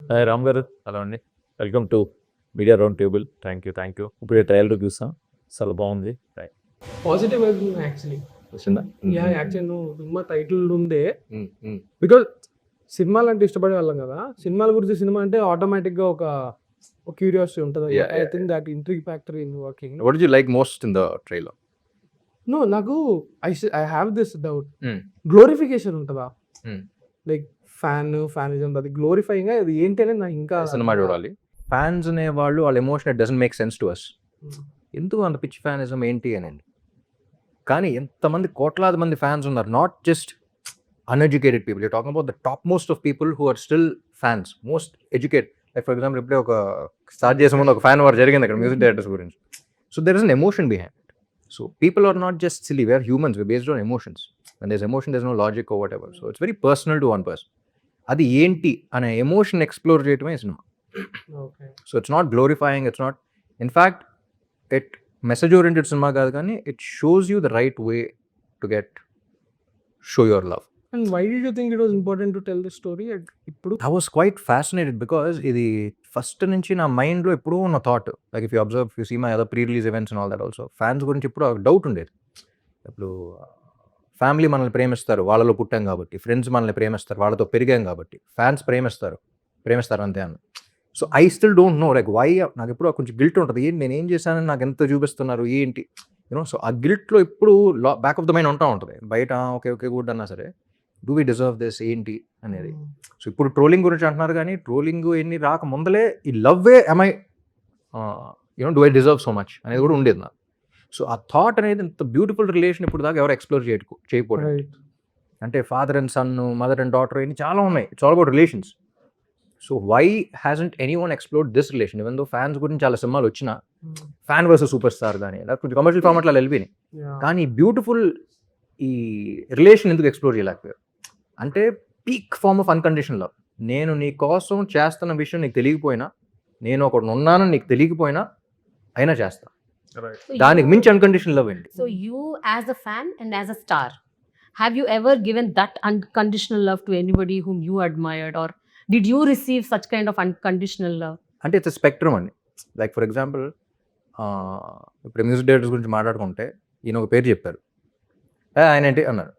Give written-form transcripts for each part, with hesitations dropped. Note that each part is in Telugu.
హాయ్ రామ్ గారు, హలో అండి. Welcome to media round table. Thank you. ఇప్పుడు ట్రయల్ చూసాం, చాలా బాగుంది. పాజిటివ్ వైబ్ ఉంది యాక్చువల్లీ. వచ్చిందా? యాక్చువల్లీ నువ్వు సినిమా టైటిల్ ఉందే బికాజ్ సినిమాలు అంటే ఇష్టపడే వాళ్ళం కదా. సినిమాల గురించి సినిమా అంటే ఆటోమేటిక్గా ఒక క్యూరియాసిటీ ఉంటుంది. I think that intrigue factor in working. What did you like most in the trailer? No, నాకు I have this doubt. Glorification ఉంటుందా? లైక్ ఫ్యానిజం, అది గ్లోరిఫైయింగ్ అది ఏంటి అనేది నాకు ఇంకా సినిమా చూడాలి. ఫ్యాన్స్ అనే వాళ్ళు వాళ్ళ emotion doesn't make sense to us. ఎందుకు అంత పిచ్ ఫ్యానిజం ఏంటి అని. కానీ ఎంతమంది కోట్లాది మంది ఫ్యాన్స్ ఉన్నారు, not just uneducated people. You talking about the top most of people who are still fans, most educated. Like for example ఇప్పుడే ఒక స్టార్ట్ చేసే ముందు ఒక ఫ్యాన్ వార్ జరిగింది అక్కడ మ్యూజిక్ డైరెక్టర్స్ గురించి. So there is an emotion behind it. So people are not just silly, we're humans, we're based on emotions. And their emotion, there is no logic or whatever. So it's very personal to one person. అది ఏంటి అనే ఎమోషన్ ఎక్స్ప్లోర్ చేయటమే సినిమా. So it's not glorifying, it's not, in fact it message oriented సినిమా కాదు, కానీ it shows you the right way to show your love. And why did you think it was important to tell the story ఇప్పుడు? I was quite fascinated because ఇది ఫస్ట్ నుంచి నా మైండ్లో ఎప్పుడూ ఉన్న thought. Like if you observe, you see my other pre release events and all that also, fans గురించి ఇప్పుడు ఒక డౌట్ ఉండేది. ఇప్పుడు ఫ్యామిలీ మనల్ని ప్రేమిస్తారు, వాళ్ళలో పుట్టాం కాబట్టి. ఫ్రెండ్స్ మనల్ని ప్రేమిస్తారు, వాళ్ళతో పెరిగాం కాబట్టి. ఫ్యాన్స్ ప్రేమిస్తారు అంతే అన్న. So I still don't know like why. నాకు ఎప్పుడు కొంచెం గిల్ట్ ఉంటుంది, ఏంటి నేను ఏం చేశానని నాకు ఎంత చూపిస్తున్నారు ఏంటి, యూనో. సో ఆ గిల్ట్లో ఎప్పుడు బ్యాక్ ఆఫ్ ద మైండ్ ఉంటుంది. బయట ఓకే గుడ్ అన్నా సరే, డూ వి డిజర్వ్ దిస్ ఏంటి అనేది. సో ఇప్పుడు ట్రోలింగ్ గురించి అంటున్నారు, కానీ ట్రోలింగ్ ఎన్ని రాక ముందలే ఈ love way am I do I deserve so much అనేది కూడా ఉండేది నాకు. సో ఆ థాట్ అనేది ఇంత బ్యూటిఫుల్ రిలేషన్ ఇప్పుడు దాకా ఎవరు ఎక్స్ప్లోర్ చేయకపోవడం. అంటే father and son, mother and daughter, ఇన్ని చాలా ఉన్నాయి. It's all about relations. So why hasn't anyone explored this relation? Even though fans గురించి చాలా సినిమాలు వచ్చినా, ఫ్యాన్ వర్సెస్ సూపర్ స్టార్ కానీ లేకపోతే కమర్షియల్ ఫార్మాట్లో వెళ్ళిపోయినాయి, కానీ బ్యూటిఫుల్ ఈ రిలేషన్ ఎందుకు ఎక్స్ప్లోర్ చేయలేకపోయారు? అంటే peak form of unconditional love. నేను నీ కోసం చేస్తున్న విషయం నీకు తెలియకపోయినా, నేను ఒకడు ఉన్నానని నీకు తెలియకపోయినా అయినా చేస్తా. దానికి మించి అన్కండిషనల్ లవ్ ఏంటి? So you as a fan and as a star, have you ever given that unconditional love to anybody whom you admired, or did you receive such kind of unconditional love? అంటే ఇట్స్ స్పెక్ట్రమ్ అండి. లైక్ ఫర్ ఎగ్జాంపుల్ ఇప్పుడు మ్యూజిక్ డైరెక్టర్స్ గురించి మాట్లాడుకుంటే, ఈయన ఒక పేరు చెప్పారు, ఆయన ఏంటి అన్నారు,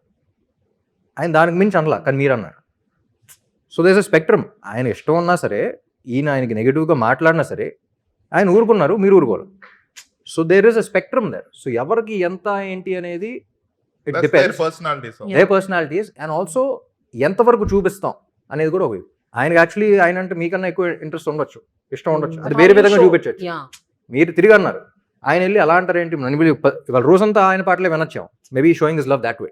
ఆయన దానికి మించి అనలా, కానీ మీరు అన్నారు. So there is a spectrum. ఆయన ఇష్టం ఉన్నా సరే, ఆయనకి నెగిటివ్గా మాట్లాడినా సరే ఆయన ఊరుకున్నారు, మీరు ఊరుకోరు. So there is a spectrum there. So ఎవరికి ఎంత ఏంటి అనేది it depends the personalities, and also ఎంతవరకు చూపిస్తాం అనేది కూడా ఒక. ఆయనకి యాక్చువల్లీ ఆయన అంటే మీకన్నా ఎక్కువ ఇంట్రెస్ట్ ఉండొచ్చు, ఇష్టం ఉండొచ్చు, అది వేరే విధంగా చూపించవచ్చు. మీరు తిరిగి అన్నారు, ఆయన వెళ్ళి అలా అంటారు ఏంటి, ఇవాళ రోజంతా ఆయన పాటలే వినొచ్చాం, maybe showing is love that way.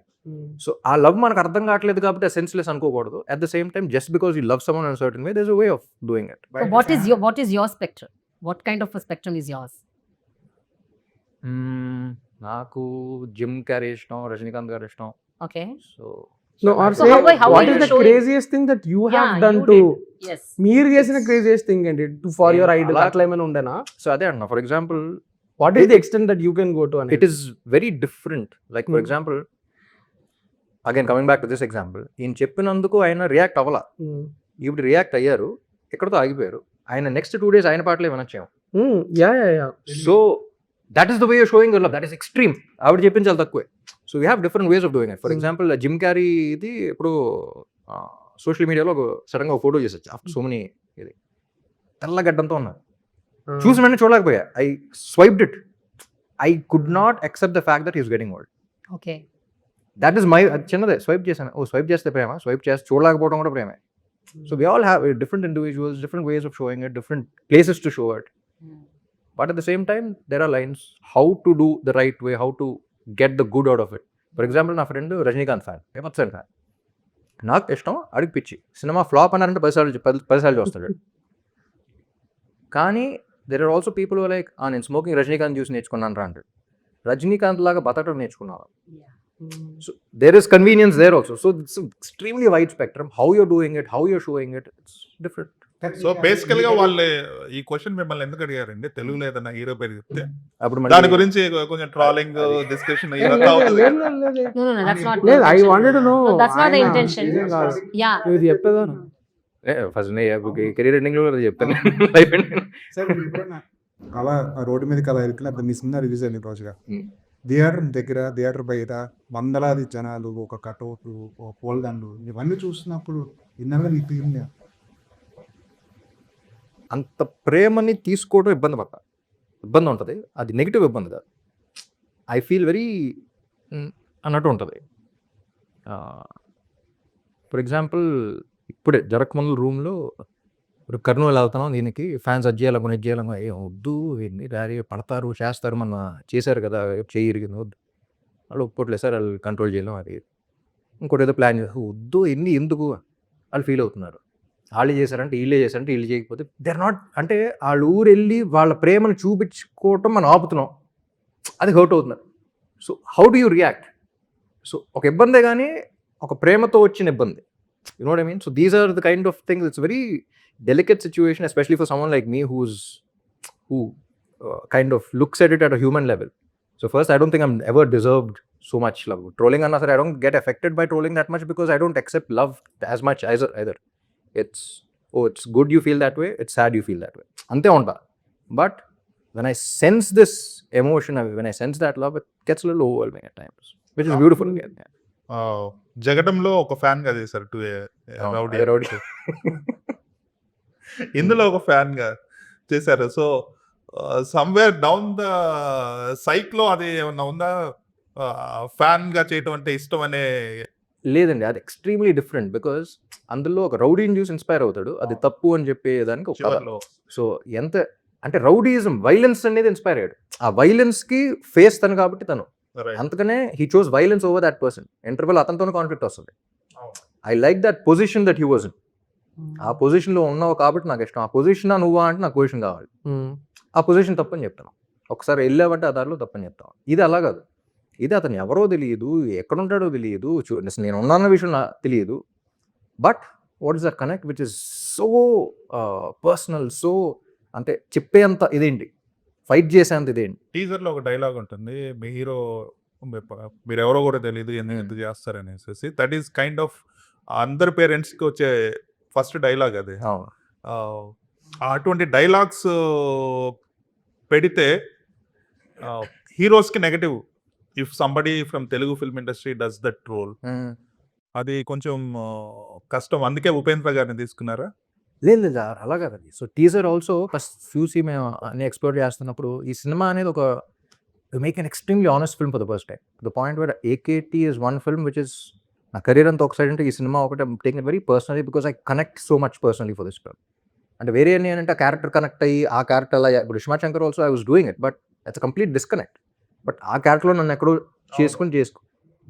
So ఆ లవ్ మనకు అర్థం కావట్లేదు కాబట్టి ఆ సెన్స్లెస్ అనుకోకూడదు. At the same time, just because you love someone in a certain way, there is a way of doing it. So what is your spectrum? What kind of a spectrum is yours? నాకు జిమ్ క్యారీ ఇష్టం, రజనీకాంత్ గారు ఇష్టం. Okay. So No, or So say, how what are is you the showing? craziest thing that you have done you to did. Yes. మీరు చేసిన craziest thing ఏంటి for your idol? అలా- అట్లా ఏమైనా ఉండేనా? సో అదే అంటున్నా. For example, What is the extent that you can go to? It is very different. Like for example, again coming back to this example, ఈయన చెప్పినందుకు ఆయన రియాక్ట్ అవ్వాల, ఇప్పుడు రియాక్ట్ అయ్యారు, ఎక్కడితో ఆగిపోయారు. ఆయన నెక్స్ట్ 2 days ఆయన పాటలే వినొచ్చాము. Yeah. So that is the way of showing your love. That is extreme. ఆవిడ చెప్పింది చాలా తక్కువే. So we have different ways of doing it. For example, Jim Carrey ఇది ఇప్పుడు సోషల్ మీడియాలో సడన్గా ఒక ఫోటో చేసొచ్చు ఆఫ్టర్ సో మెనీ, ఇది తెల్లగడ్డంతో ఉన్నారు. చూసిన వెంటనే చూడలేకపోయా. I swiped it. I could not accept the fact that is getting old. Okay. That is my, చిన్నదే స్వైప్ చేశాను. స్వైప్ చేస్తే ప్రేమ, స్వైప్ చేస్తే చూడలేకపోవడం కూడా ప్రేమే. So we all have different individuals, different ways of showing it, different places to show it. But at the same time there are lines how to do the right way, how to get the good out of it. For example, నా ఫ్రెండ్ రజనీకాంత్ ఫ్యాన్, 100% ఫ్యాన్. నాకు ఇష్టం, అడిగి పిచ్చి. సినిమా ఫ్లాప్ అన్నారంటే 10 సార్లు చూస్తాడు. కానీ there are also people like, నేను స్మోకింగ్ రజనీకాంత్ చూసి నేర్చుకున్నాను రా అంటాడు. రజనీకాంత్ లాగా బతకడం నేర్చుకున్నావా? So there is convenience there also. So it's extremely wide spectrum. How you're doing it, how you're showing it, it's different. So బేసికల్ గా వాళ్ళు ఈ క్వశ్చన్ మిమ్మల్ని ఎందుకు అడిగారండి? తెలుగులో ఏదైనా హీరో పేరు చెప్తే అప్పుడు దాని గురించి కొంచెం ట్రాలింగ్ డిస్కషన్ ఇదంతా అవుతుంది. No, that's not. లేదు, I wanted to know. No, that's not the intention. Yeah. ఇది చెప్పేదా? ఫస్ట్ కెరీర్ ఎండింగ్లో చెప్తాను లైఫ్ ఎండింగ్. సార్ మీరు ఎప్పుడైనా అలా రోడ్డు మీదకి అలా వెళ్తున్నా మీ సినిమా రిలీజ్ అయింది రోజుగా Hmm. థియేటర్ దగ్గర థియేటర్ బయట వందలాది జనాలు ఒక కటౌట్లు ఒక పూలదండలు ఇవన్నీ చూస్తున్నప్పుడు ఇన్నగా నీ ఫీలింగ్ అంత ప్రేమని తీసుకోవడం ఇబ్బంది ఉంటుంది. అది నెగిటివ్ ఇబ్బంది కాదు. ఐ ఫీల్ వెరీ అన్నట్టు ఉంటుంది. ఫర్ ఎగ్జాంపుల్ ఇప్పుడే జరగకముందు రూమ్లో ఇప్పుడు కర్నూలు వెళ్తున్నాం, దీనికి ఫ్యాన్స్ అది చేయాలి కొన్ని చేయాలి, ఏ వద్దు ఎన్ని డారీ పడతారు చేస్తారు, మన చేశారు కదా చెయ్యి ఇరిగింది వద్దు, వాళ్ళు ఒప్పుకోవట్లేదు సార్, వాళ్ళు కంట్రోల్ చేయలేం అది. ఇంకోటి ఏదో ప్లాన్ చేస్తారు, వద్దు ఎన్ని ఎందుకు వాళ్ళు ఫీల్ అవుతున్నారు. వాళ్ళు చేశారంటే వీళ్ళే చేశారంటే వీళ్ళు చేయకపోతే దే ఆర్ నాట్, అంటే వాళ్ళ ఊరు వెళ్ళి వాళ్ళ ప్రేమను చూపించుకోవటం మనం ఆపుతున్నాం, అది హర్ట్ అవుతున్నారు. So how do you react? So ఒక ఇబ్బందే కానీ ఒక ప్రేమతో వచ్చిన ఇబ్బంది, you know what I mean. So these are the kind of things. It's very delicate situation, especially for someone like me who kind of looks at it at a human level. So first, I don't think I'm ever deserved so much love. Trolling anna sir, I don't get affected by trolling that much because I don't accept love as much either. It's good you feel that way, it's sad you feel that way, ante unta. But when I sense this emotion, when I sense that love, it gets a little overwhelming at times, which is beautiful again. జగడంలో ఒక ఫ్యాన్ గా చేశారు రౌడీ, ఇందులో ఒక ఫ్యాన్ గా చేశారు. So somewhere down the psych లో అది ఏమన్నా ఉందా, ఫ్యాన్ గా చేయటం అంటే ఇష్టం అనే? లేదండి, అది ఎక్స్ట్రీమ్లీ డిఫరెంట్. బికాస్ అందులో ఒక రౌడీని చూసి ఇన్స్పైర్ అవుతాడు, అది తప్పు అని చెప్పేదానికి ఒక కథ. సో ఎంత అంటే రౌడీయిజం, వైలెన్స్ అనేది ఇన్స్పైర్ అయ్యాడు. ఆ వైలెన్స్ కి ఫేస్ తను కాబట్టి తను, అందుకనే he chose violence over that person. Interval అతనితోనే కాన్ఫ్లిక్ట్ వస్తుంది. I like that position that he was in. ఆ పొజిషన్లో ఉన్నావు కాబట్టి నాకు ఇష్టం. ఆ పొజిషన్ నువ్వా అంటే నాకు పొజిషన్ కావాలి. ఆ పొజిషన్ తప్పని చెప్తాను. ఒకసారి వెళ్ళావంటే ఆ దారిలో తప్పని చెప్తాను. ఇది అలా కాదు. ఇది అతను ఎవరో తెలియదు, ఎక్కడుంటాడో తెలియదు, నేను ఉన్నాన్న విషయం తెలియదు. But what is that connect which is so personal, so అంటే చెప్పేంత ఇదేంటి, ఫైట్ చేసేంత ఇదేంటి. టీజర్ లో ఒక డైలాగ్ ఉంటుంది, మీ హీరో మీరు ఎవరో కూడా తెలియదు ఎందుకు చేస్తారనేసి. దట్ ఈస్ కైండ్ ఆఫ్ అందరి పేరెంట్స్ కి వచ్చే ఫస్ట్ డైలాగ్ అది. అటువంటి డైలాగ్స్ పెడితే హీరోస్ కి negative, if somebody from Telugu film industry does that role, అది కొంచెం కష్టం. అందుకే ఉపేంద్ర గారిని తీసుకున్నారా? లేదు లేదు అలా కాదండి. సో టీజర్ ఆల్సో ఫస్ట్ చూసి మేము అన్ని ఎక్స్ప్లోర్ చేస్తున్నప్పుడు ఈ సినిమా అనేది ఒక make an extremely honest film for the first time. The point where AKT is one film which is నా కెరీర్ అంతా ఒక సైడ్ అంటే ఈ సినిమా ఒకటి taking very personally because I connect so much personally for this film. అంటే వేరే ఏంటంటే ఆ క్యారెక్టర్ కనెక్ట్ అయ్యి ఆ క్యారెక్టర్ అలా, ఇప్పుడు Rishma Shankar also I was doing it, but it's complete disconnect. But ఆ క్యారెక్టర్లో నన్ను ఎక్కడో చేసుకో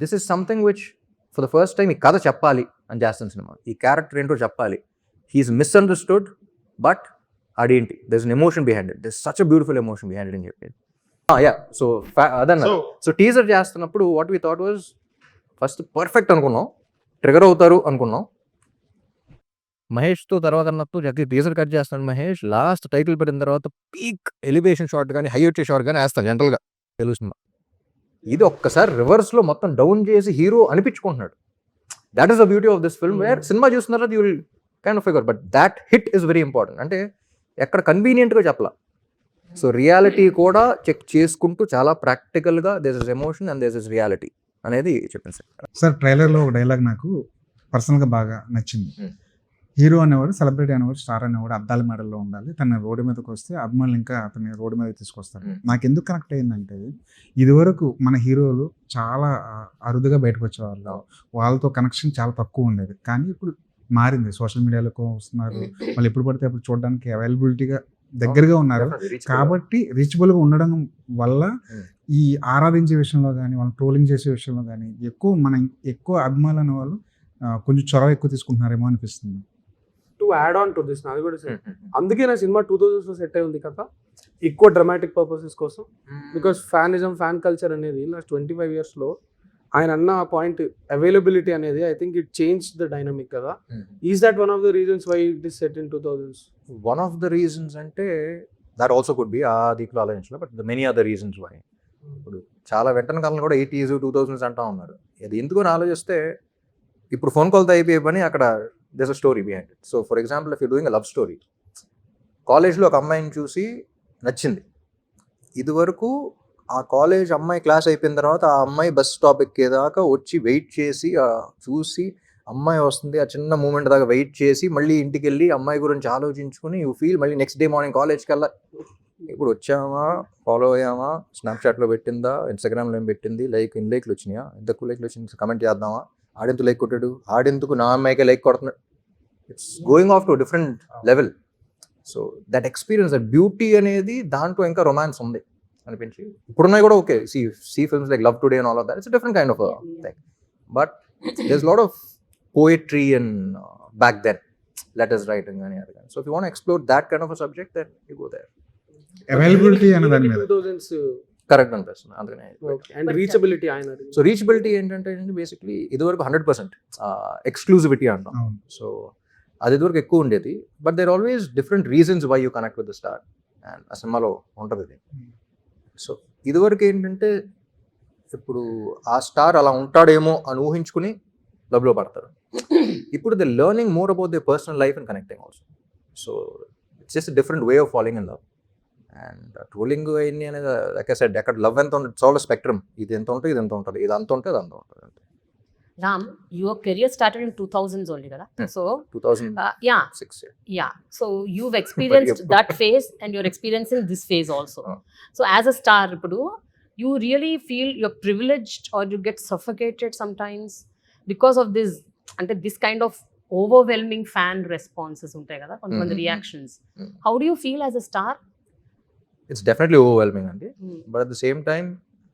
this is something which for the first time ఈ కథ చెప్పాలి అని చేస్తాను సినిమా. ఈ క్యారెక్టర్ ఏంటో చెప్పాలి, హీఈస్ మిస్అండర్స్టూడ్, బట్ అదేంటి there is an emotion behind it, there is such a beautiful emotion behind it అని చెప్పేది. యా సో అదన్న. సో టీజర్ చేస్తున్నప్పుడు what we thought was first perfect అనుకున్నాం, ట్రిగర్ అవుతారు అనుకున్నాం. మహేష్తో తర్వాత అన్నట్టు జగ్గి టీజర్ కట్ చేస్తాను మహేష్, లాస్ట్ టైటిల్ పెట్టిన తర్వాత పీక్ ఎలివేషన్ షాట్ కానీ హై వచ్చే షాట్ కానీ వేస్తాను జనరల్గా తెలుగు సినిమా. ఇది ఒక్కసారి రివర్స్లో మొత్తం డౌన్ చేసి హీరో అనిపించుకుంటున్నాడు. That is the beauty of this film, where సినిమా చూస్తున్నారా you will kind of figure, but that hit is very important. అంటే ఎక్కడ కన్వీనియంట్గా చెప్పలా, సో రియాలిటీ కూడా చెక్ చేసుకుంటూ చాలా ప్రాక్టికల్గా this is emotion and this is reality అనేది చెప్పింది సార్. సార్ ట్రైలర్లో ఒక డైలాగ్ నాకు పర్సనల్గా బాగా నచ్చింది. హీరో అనేవాడు, సెలబ్రిటీ అనేవాడు, స్టార్ అనేవాడు అద్దాల మెడల్లో ఉండాలి, తన రోడ్డు మీదకి వస్తే అభిమానులు ఇంకా అతన్ని రోడ్డు మీద తీసుకొస్తారు. నాకు ఎందుకు కనెక్ట్ అయిందంటే ఇదివరకు మన హీరోలు చాలా అరుదుగా బయటకు వచ్చేవాళ్ళు, వాళ్ళతో కనెక్షన్ చాలా తక్కువ ఉండేది. కానీ ఇప్పుడు మారింది, సోషల్ మీడియాలో వస్తున్నారు, వాళ్ళు ఎప్పుడు పడితే అప్పుడు చూడడానికి అవైలబిలిటీగా దగ్గరగా ఉన్నారు. కాబట్టి రీచబుల్గా ఉండడం వల్ల ఈ ఆరాధించే విషయంలో కానీ వాళ్ళు ట్రోలింగ్ చేసే విషయంలో కానీ ఎక్కువ అభిమానులు అనే వాళ్ళు కొంచెం చొరవ ఎక్కువ తీసుకుంటున్నారేమో అనిపిస్తుంది. To add on to this నాది కూడా అందుకే నా సినిమా 2000 సెట్ అయి ఉంది కదా, ఎక్కువ డ్రామాటిక్ పర్పసెస్ కోసం. బికాస్ ఫ్యాన్ కల్చర్ అనేది లాస్ట్ 25 yearsలో ఆయన అన్న పాయింట్ అవైలబిలిటీ అనేది I think it change the dynamic కదా. Is that one of the reasons why it is set in 2000s? One of the reasons అంటే దట్ ఆల్సో కుడ్ బి, ఆ దీంట్లో ఆలోచించలేదు, but the many other reasons why. ఇప్పుడు చాలా వెంటనే కాలంలో కూడా 80s 2000s అంటా ఉన్నారు. అది ఎందుకు అని ఆలోచిస్తే ఇప్పుడు ఫోన్ కాల్తో అయిపోయే పని అక్కడ there's a story behind it. So for example, if you're doing a love story, కాలేజ్లో ఒక అమ్మాయిని చూసి నచ్చింది, ఇదివరకు ఆ కాలేజ్ అమ్మాయి క్లాస్ అయిపోయిన తర్వాత ఆ అమ్మాయి బస్ స్టాప్ ఎక్కేదాకా వచ్చి వెయిట్ చేసి చూసి అమ్మాయి వస్తుంది ఆ చిన్న మూమెంట్ దాకా వెయిట్ చేసి మళ్ళీ ఇంటికి వెళ్ళి అమ్మాయి గురించి ఆలోచించుకుని యూ ఫీల్ మళ్ళీ నెక్స్ట్ డే మార్నింగ్ కాలేజ్కి వెళ్ళా, ఇప్పుడు వచ్చామా, ఫాలో అయ్యామా, స్నాప్చాట్లో పెట్టిందా, ఇన్స్టాగ్రామ్లో ఏం పెట్టింది, ఇన్ లైక్లు వచ్చినాయా, ఎంత లైక్లు వచ్చింది, కమెంట్ చేద్దామా, ఆడెందుకు లైక్ కొట్టాడు, ఆడెందుకు నా అమ్మాయికే లైక్ కొడుతున్నాడు, it's going of to different level. So that experience, that beauty అనేది దాంట్లో ఇంకా రొమాన్స్ ఉంది అనిపించి, ఇప్పుడున్నాయి కూడా okay, see films like love today and all of that, it's different kind of thing, but there is lot of poetry and back then letters writing అని అది కానీ. So if you want explore that kind of subject then you go there. Availability అనే దాని మీద 2000s కరెక్ట్ అనిపిస్తుంది అందుకనే. అండ్ రీచబిలిటీ ఆయన సో రీచబిలిటీ ఏంటంటే బేసిక్లీ ఇదివరకు 100% ఎక్స్క్లూజివిటీ అంటాం. అవును. సో అది ఇదివరకు ఎక్కువ ఉండేది, but there always different reasons why you connect with the star, and ఆ సినిమాలో ఉంటుంది ఇది. సో ఇదివరకు ఏంటంటే ఇప్పుడు ఆ స్టార్ అలా ఉంటాడేమో అని ఊహించుకుని లవ్లో పడతారు. ఇప్పుడు the learning more about the personal life and connecting also. So it's just different way of following in love. And trolling అయింది అనేది లైక్ ఐ సెడ్, అక్కడ లవ్ ఎంత ఉంటుంది, ఇట్స్ ఆల్ స్పెక్ట్రమ్, ఇది ఎంత ఉంటుంది, ఇది ఎంత ఉంటుంది, ఇది అంత ఉంటుంది, అది అంత ఉంటుంది. Ram, your career started in 2000s only, kada? So 2006. yeah. So you've experienced that phase, and you're experiencing this phase also. So as a star, Ipudu, you really feel you're privileged, or you get suffocated sometimes because of this, and this kind of overwhelming fan responses untai kada, kontamanది reactions. How do you feel as a star? It's definitely overwhelming, Andy. But at the same time,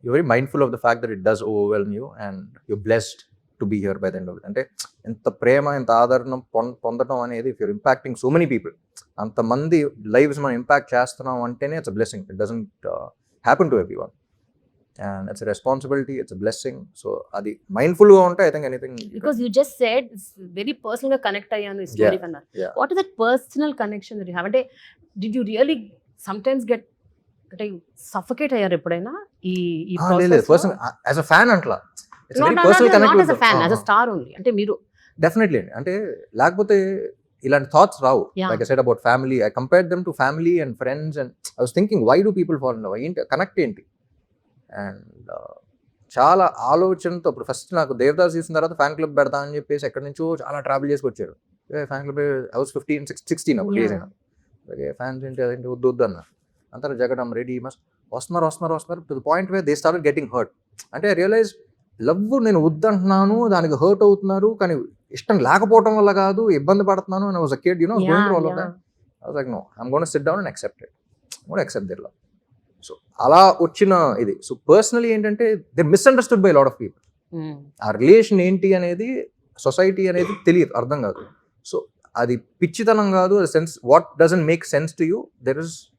you're very mindful of the fact that it does overwhelm you, and you're blessed to be here by the end of it. అంటే ఎంత ప్రేమ, ఎంత ఆదరణ పొందడం అనేది, if you're impacting so many people, అంతమంది లైవ్స్ మనం ఇంపాక్ట్ చేస్తున్నాం అంటేనే it's a blessing. It doesn't happen to every one, and it's responsibility, it's a blessing. So అది మైండ్ఫుల్గా ఉంటే I think anything. Because you just said it's very personal గా కనెక్ట్ అయ్యాను ఈ స్టోరీ కన్నా. What is that personal connection that you have? అంటే did you really sometimes get అంటే సఫకేట్ అయ్యారు ఎప్పుడైనా ఈ లేదు, పర్సన్ యాజ్ అ ఫ్యాన్ అంట్లా, it's very personal not connect as a fan, as a star only. అంటే మీరు డెఫినెట్లీ అండి, అంటే లేకపోతే ఇలాంటి థాట్స్ రావు. Like I said about family, I compared them to family and friends, and I was thinking why do people fall in love, ఏంటి కనెక్ట్ ఏంటి, అండ్ చాలా ఆలోచనతో. ఇప్పుడు ఫస్ట్ నాకు దేవదాస్ చూసిన తర్వాత ఫ్యాన్ క్లబ్ పెడతా అని చెప్పేసి ఎక్కడి నుంచో చాలా ట్రావెల్ చేసుకొచ్చారు. ఫ్యాన్ క్లబ్ ఐ వాస్ 16 అప్పుడు రిలీజ్ అయినా, అలాగే ఫ్యాన్స్ ఏంటి అదేంటి వద్దు వద్దు అన్న, అంతా జగడం రెడీ మస్ట్ వస్తున్నారు to the point way they started getting hurt. అంటే ఐ రియలైజ్ లవ్ నేను వద్దంటున్నాను, దానికి హర్ట్ అవుతున్నారు, కానీ ఇష్టం లేకపోవడం వల్ల కాదు, ఇబ్బంది పడుతున్నాను. And I was a kid, going through all of that. I was like no, I am gonna sit down and accept it, gonna accept their love. So అలా వచ్చిన ఇది. సో పర్సనలీ ఏంటంటే they misunderstood by lot of people. ఆ రిలేషన్ ఏంటి అనేది, సొసైటీ అనేది తెలియదు, అర్థం కాదు. సో అది పిచ్చితనం కాదు, sense what doesn't make sense to you,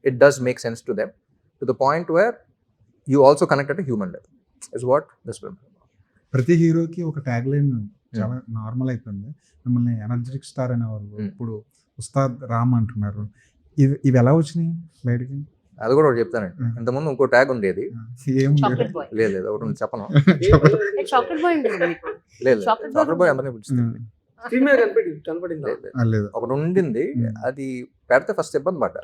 it does make sense to them, to the point where you also connected to human life is what this film. ప్రతి హీరోకి ఒక ట్యాగ్ లైన్ చాలా నార్మల్ అయిపోయింది. మిమ్మల్ని ఎనర్జెటిక్ స్టార్ అనేవాళ్ళు, ఇప్పుడు ఉస్తాద్ రామ్ అంటున్నారు. ఇవి ఎలా వచ్చినాయి బయటికి? అది కూడా ఒకటి చెప్తానండి. ఇంతకుముందు ఇంకో ట్యాగ్ ఉండేది, చాక్లెట్ బాయ్. లేదు ఒకటి ఉంది, చెప్పను. చాక్లెట్ బాయ్ ఉంటుంది లేదు, Chocolate చాక్లెట్ బాయ్ అందరినీ పిలుస్తుంది. కనపడింది లేదు. ఒకటి ఉండింది, అది పెడితే ఫస్ట్ ఇబ్బంది పడ్డా,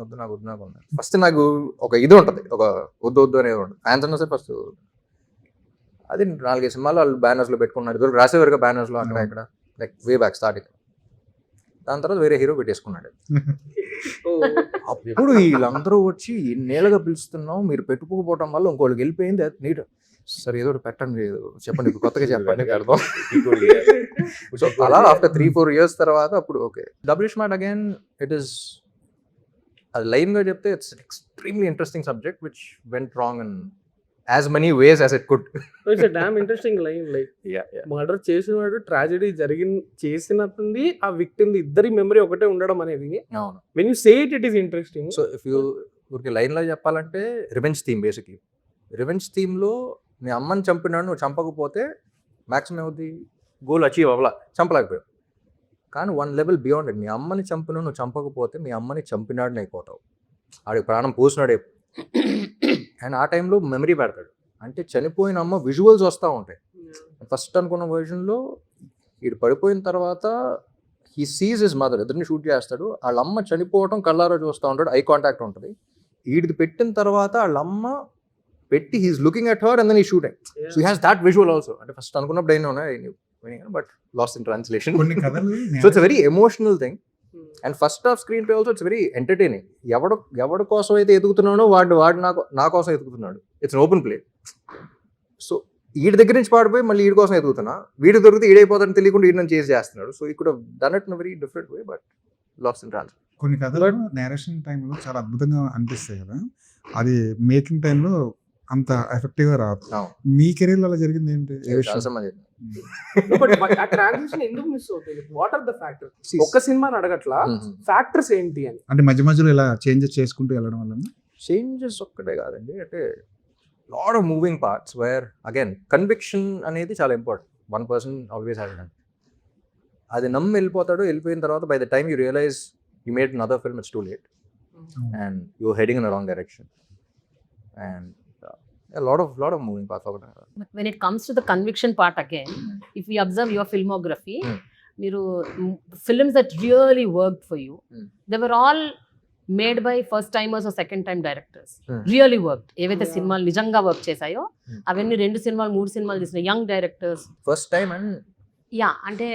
వద్దు నాకు ఉన్నారు. ఫస్ట్ నాకు ఒక ఇది ఉంటుంది, ఒక వద్దు అనేది ఉంటుంది. ఫ్యాన్స్ అన్నా సరే ఫస్ట్ అది 4-5 సినిమాలు వాళ్ళు బ్యానర్స్లో పెట్టుకున్నారు. ఇద్దరు రాసేవారుగా బ్యానర్స్లో అక్కడ ఇక్కడ, లైక్ వే బ్యాక్ స్టార్టింగ్. దాని తర్వాత వేరే హీరో పెట్టేసుకున్నాడు. అప్పుడు వీళ్ళందరూ వచ్చి ఎన్నేళ్ళుగా పిలుస్తున్నాం, మీరు పెట్టుకోకపోవడం వల్ల ఇంకోళ్ళకి వెళ్ళిపోయింది. అది నీట్ సరే, ఏదో ఒకటి పెట్టండి, చెప్పండి, కొత్తగా చెప్పండి అర్థం. సో అలా ఆఫ్టర్ 3-4 years తర్వాత అప్పుడు okay. W smart again, it is అది లైన్గా చెప్తే it's extremely interesting subject which went wrong in as many ways as it could. It's a damn interesting line. Like murder చేసినవాడు, ట్రాజెడీ చేసినట్టుంది, ఆ విక్టిమ్ ఇద్దరి మెమరీ ఒకటే ఉండడం అనేది, when you say it is interesting. So if you ఊరికి లైన్లో చెప్పాలంటే రివెంజ్ థీమ్. బేసిక్లీ రివెంజ్ థీమ్లో నీ అమ్మని చంపినాడు, నువ్వు చంపకపోతే మ్యాక్సిమం అవుతుంది గోల్ అచీవ్ అవ్వాల, చంపలేకపోయావు. కానీ 1 level బియాండ్ ఇట్, నీ అమ్మని చంపినావు, నువ్వు చంపకపోతే మీ అమ్మని చంపినాడు అయిపోతావు, ఆడికి ప్రాణం పోసినాడే. అండ్ ఆ టైంలో మెమరీ పెడతాడు, అంటే చనిపోయిన అమ్మ విజువల్స్ వస్తూ ఉంటాయి. ఫస్ట్ అనుకున్న వర్జన్లో వీడు పడిపోయిన తర్వాత హీ సీజ్ హిస్ మదర్, ఇద్దరిని షూట్ చేస్తాడు, వాళ్ళ అమ్మ చనిపోవటం కళ్ళారా చూస్తూ ఉంటాడు, ఐ కాంటాక్ట్ ఉంటుంది. వీడిది పెట్టిన తర్వాత వాళ్ళ అమ్మ పెట్టి he's looking at her and then ఈ shooting. So he has that visual also. అంటే ఫస్ట్ అనుకున్నప్పుడు అయినా ఉన్నాయి బట్ లాస్ట్ ఇన్ ట్రాన్స్లేషన్. కొన్ని కథలు so it's very emotional thing. And first half screen play also it's very entertaining. ఎవడి కోసం అయితే ఎదుగుతున్నాడో వాడు నా కోసం ఎదుగుతున్నాడు. It's open play. సో వీడి దగ్గర నుంచి పాడిపోయి మళ్ళీ వీడి కోసం ఎదుగుతున్నా, వీడి దొరికితే ఈడైపోతాడని తెలియకుండా వీడి నుంచి చేసి చేస్తున్నాడు. సో ఇక్కడ done it in very different way but lost in translation. కొన్ని కథలు నేరేషన్ టైంలో చాలా అద్భుతంగా అనిపిస్తాయి కదా, అది మేకింగ్ టైంలో అంత ఎఫెక్టివ్ గా రాదు. మీ కెరీర్ అలా జరిగింది ఏంటి? ట్రాన్సిషన్ ఎందుకు మిస్ అవుతుంది? What are the factors? ఒక్క సినిమాని అడగట్లా, ఫ్యాక్టర్స్ ఏంటి అని. అంటే మధ్య మధ్యలో ఇలా చేంజెస్ చేసుకుంటూ వెళ్ళడం వల్ల చేంజెస్ ఒక్కటే కాదండి, అంటే lot of moving parts where again conviction అనేది చాలా ఇంపార్టెంట్. 1% always have it. అది నమ్మి వెళ్ళిపోతాడు, వెళ్ళిపోయిన తర్వాత by the time you realize you made another film, it's too late and you heading in a wrong direction and a lot of moving parts. But when it comes to the conviction part again, if we observe your filmography, మీరు films that really worked for you, they were all made by first timers or second time directors. Really worked. ఏవైతే సినిమాలు నిజంగా వర్క్ చేశాయో అవన్నీ 2 సినిమాలు 3 సినిమాలు తీసిన young directors. First time and yeah అంటే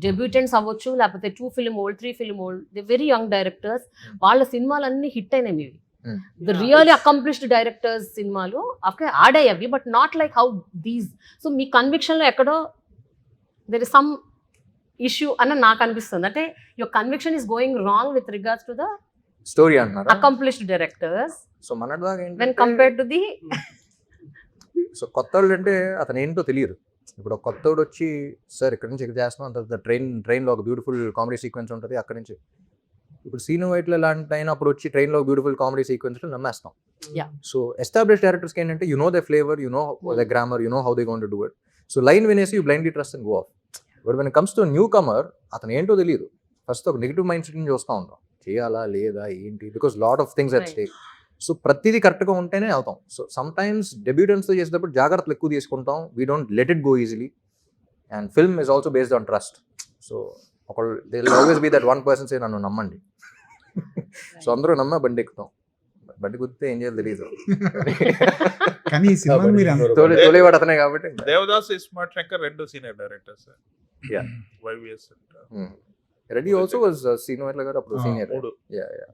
డెబ్యూటెంట్స్ అవ్వచ్చు, లేకపోతే 2 film old 3 film old, they very young directors. వాళ్ళ సినిమాలన్నీ హిట్ అయినాయి మీవి. The really accomplished directors సినిమాలు అక్కడ ఆడాయి అవి, but not like how these. So మీ కన్విక్షన్లో ఎక్కడో దెర్ ఇస్ సమ్ ఇష్యూ అని నాకు అనిపిస్తుంది. అంటే your conviction is going wrong with regards to the story అంటున్నారు accomplished directors సో మనదాకా when compared to the so కొత్త వాళ్ళు అంటే అతను ఏంటో తెలియదు. ఇప్పుడు ఒక కొత్తోడు వచ్చి సార్ ఇక్కడ నుంచి ఇక్కడ చేస్తున్నాం అంత ట్రైన్లో ఒక బ్యూటిఫుల్ కామెడీ సీక్వెన్స్ ఉంటుంది, అక్కడి నుంచి ఇప్పుడు సీను వైట్లో లాంటి అయినా అప్పుడు వచ్చి ట్రైన్లో బ్యూటిఫుల్ కామెడీ సీక్వెన్స్ నమ్మేస్తాం. సో ఎస్టాబ్లిష్ డైరెక్టర్స్కి ఏంటంటే you know the flavour, you know the grammar, you know how they going to do it. So line వినేసి you blindly trust and go off. But when it comes to newcomer, అతను ఏంటో తెలియదు. ఫస్ట్ ఒక నెగిటివ్ మైండ్ సెట్ నుంచి చూస్తూ ఉంటాం, చేయాలా లేదా ఏంటి, because lot of things at stake. So ప్రతిదీ కరెక్ట్గా ఉంటేనే అవుతాం. సో సమ్ టైమ్స్ డెబ్యూటెంట్స్తో చేసేటప్పుడు జాగ్రత్తలు ఎక్కువ తీసుకుంటాం, we don't let it go easily. And film is also based on trust. So ఒకళ్ళు they will always be that 1% say నన్ను నమ్మండి. సో అందరూ నమ్మ బండి ఎక్కుతాం, బండి కుదితే ఏం చేయాలి తెలియదు. కానీ ఈ సినిమా మీరు తోలేవాడు అతనే కాబట్టి. Devdas, iSmart Shankar 2 senior directors. Yeah. YVS. Reddy also was Sinu Vaitla garu appudu senior. Yeah.